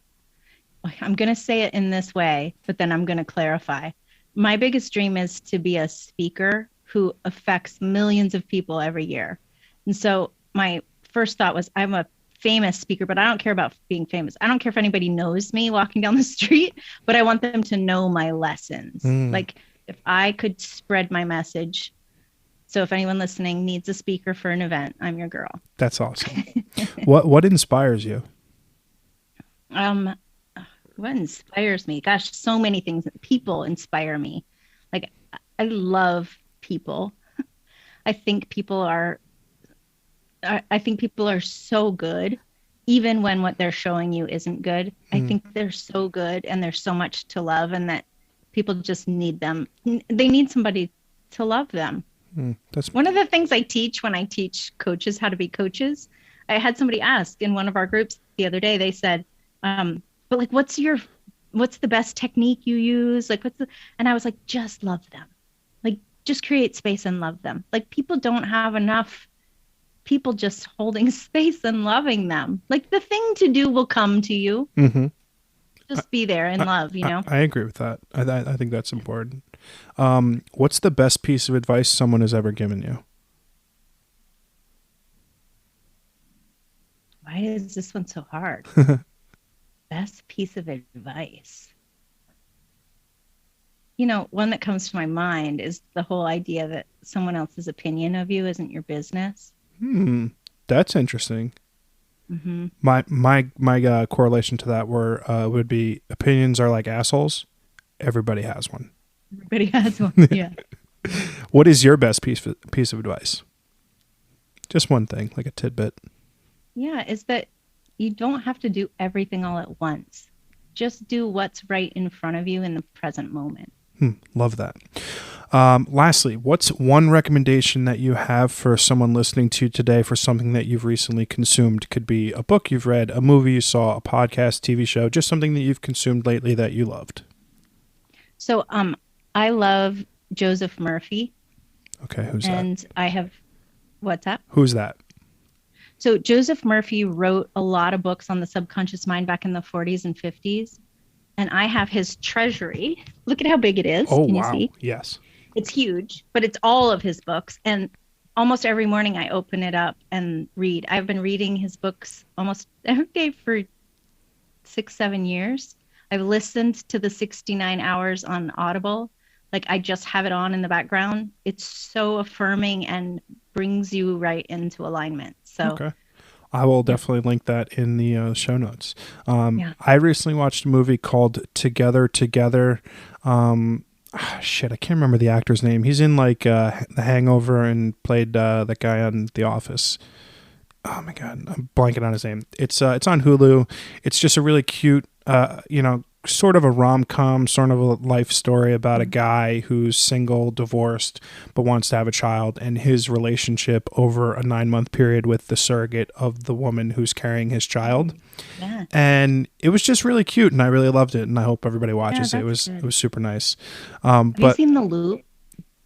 [SPEAKER 2] going to say it in this way, but then I'm going to clarify. My biggest dream is to be a speaker who affects millions of people every year. And so my first thought was, I'm a famous speaker, but I don't care about being famous. I don't care if anybody knows me walking down the street, but I want them to know my lessons. Like if I could spread my message. So if anyone listening needs a speaker for an event, I'm your girl.
[SPEAKER 1] That's awesome. What inspires you?
[SPEAKER 2] What inspires me? Gosh, so many things. People inspire me. Like I love people. I think people are so good, even when what they're showing you isn't good. I think they're so good and there's so much to love, and that people just need them. They need somebody to love them. That's one of the things I teach when I teach coaches how to be coaches. I had somebody ask in one of our groups the other day, they said, but like, what's the best technique you use? Like, and I was like, just love them. Like, just create space and love them. Like, people don't have enough people just holding space and loving them. Like, the thing to do will come to you. Mm-hmm. Just be there in love,
[SPEAKER 1] I agree with that. I think that's important. What's the best piece of advice someone has ever given you?
[SPEAKER 2] Why is this one so hard? Best piece of advice. One that comes to my mind is the whole idea that someone else's opinion of you isn't your business.
[SPEAKER 1] That's interesting.
[SPEAKER 2] Mm-hmm.
[SPEAKER 1] My correlation to that would be opinions are like assholes. Everybody has one.
[SPEAKER 2] Everybody has one. Yeah.
[SPEAKER 1] What is your best piece of advice? Just one thing, like a tidbit. Yeah,
[SPEAKER 2] is that you don't have to do everything all at once. Just do what's right in front of you in the present moment.
[SPEAKER 1] Love that. Lastly, what's one recommendation that you have for someone listening to today for something that you've recently consumed? Could be a book you've read, a movie you saw, a podcast, TV show, just something that you've consumed lately that you loved.
[SPEAKER 2] So I love Joseph Murphy.
[SPEAKER 1] Okay, who's that?
[SPEAKER 2] And I have, what's that?
[SPEAKER 1] Who's that?
[SPEAKER 2] So Joseph Murphy wrote a lot of books on the subconscious mind back in the 40s and 50s. And I have his treasury. Look at how big it is.
[SPEAKER 1] Oh,
[SPEAKER 2] Can
[SPEAKER 1] wow.
[SPEAKER 2] You see?
[SPEAKER 1] Yes.
[SPEAKER 2] It's huge, but it's all of his books. And almost every morning I open it up and read. I've been reading his books almost every day for 6-7 years. I've listened to the 69 hours on Audible. Like I just have it on in the background. It's so affirming and brings you right into alignment. So
[SPEAKER 1] okay. I will definitely link that in the show notes. I recently watched a movie called Together. Shit, I can't remember the actor's name. He's in like The Hangover and played that guy on The Office. oh my God, I'm blanking on his name. It's on Hulu. It's just a really cute, sort of a rom-com, sort of a life story about a guy who's single, divorced, but wants to have a child, and his relationship over a 9-month period with the surrogate of the woman who's carrying his child.
[SPEAKER 2] Yeah.
[SPEAKER 1] And it was just really cute, and I really loved it, and I hope everybody watches it.
[SPEAKER 2] That's
[SPEAKER 1] It
[SPEAKER 2] good.
[SPEAKER 1] was super nice.
[SPEAKER 2] Have you
[SPEAKER 1] But
[SPEAKER 2] seen The Loop?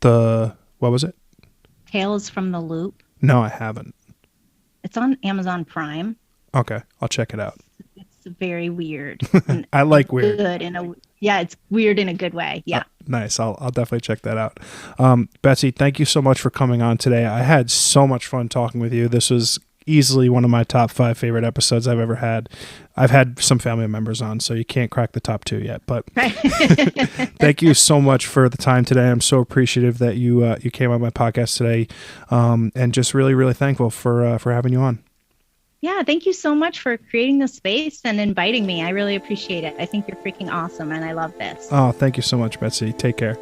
[SPEAKER 1] what was it?
[SPEAKER 2] Tales from the Loop.
[SPEAKER 1] No, I haven't.
[SPEAKER 2] It's on Amazon Prime.
[SPEAKER 1] Okay, I'll check it out.
[SPEAKER 2] It's very weird. And
[SPEAKER 1] I like weird.
[SPEAKER 2] good in a yeah, it's weird in a good way. Yeah.
[SPEAKER 1] Nice. I'll definitely check that out. Betsy, thank you so much for coming on today. I had so much fun talking with you. This was easily one of my top 5 favorite episodes I've ever had. I've had some family members on, so you can't crack the top 2 yet. But
[SPEAKER 2] Right.
[SPEAKER 1] thank you so much for the time today. I'm so appreciative that you came on my podcast today, and just really, really thankful for having you on.
[SPEAKER 2] Yeah, thank you so much for creating the space and inviting me. I really appreciate it. I think you're freaking awesome and I love this.
[SPEAKER 1] Oh, thank you so much, Betsy. Take care.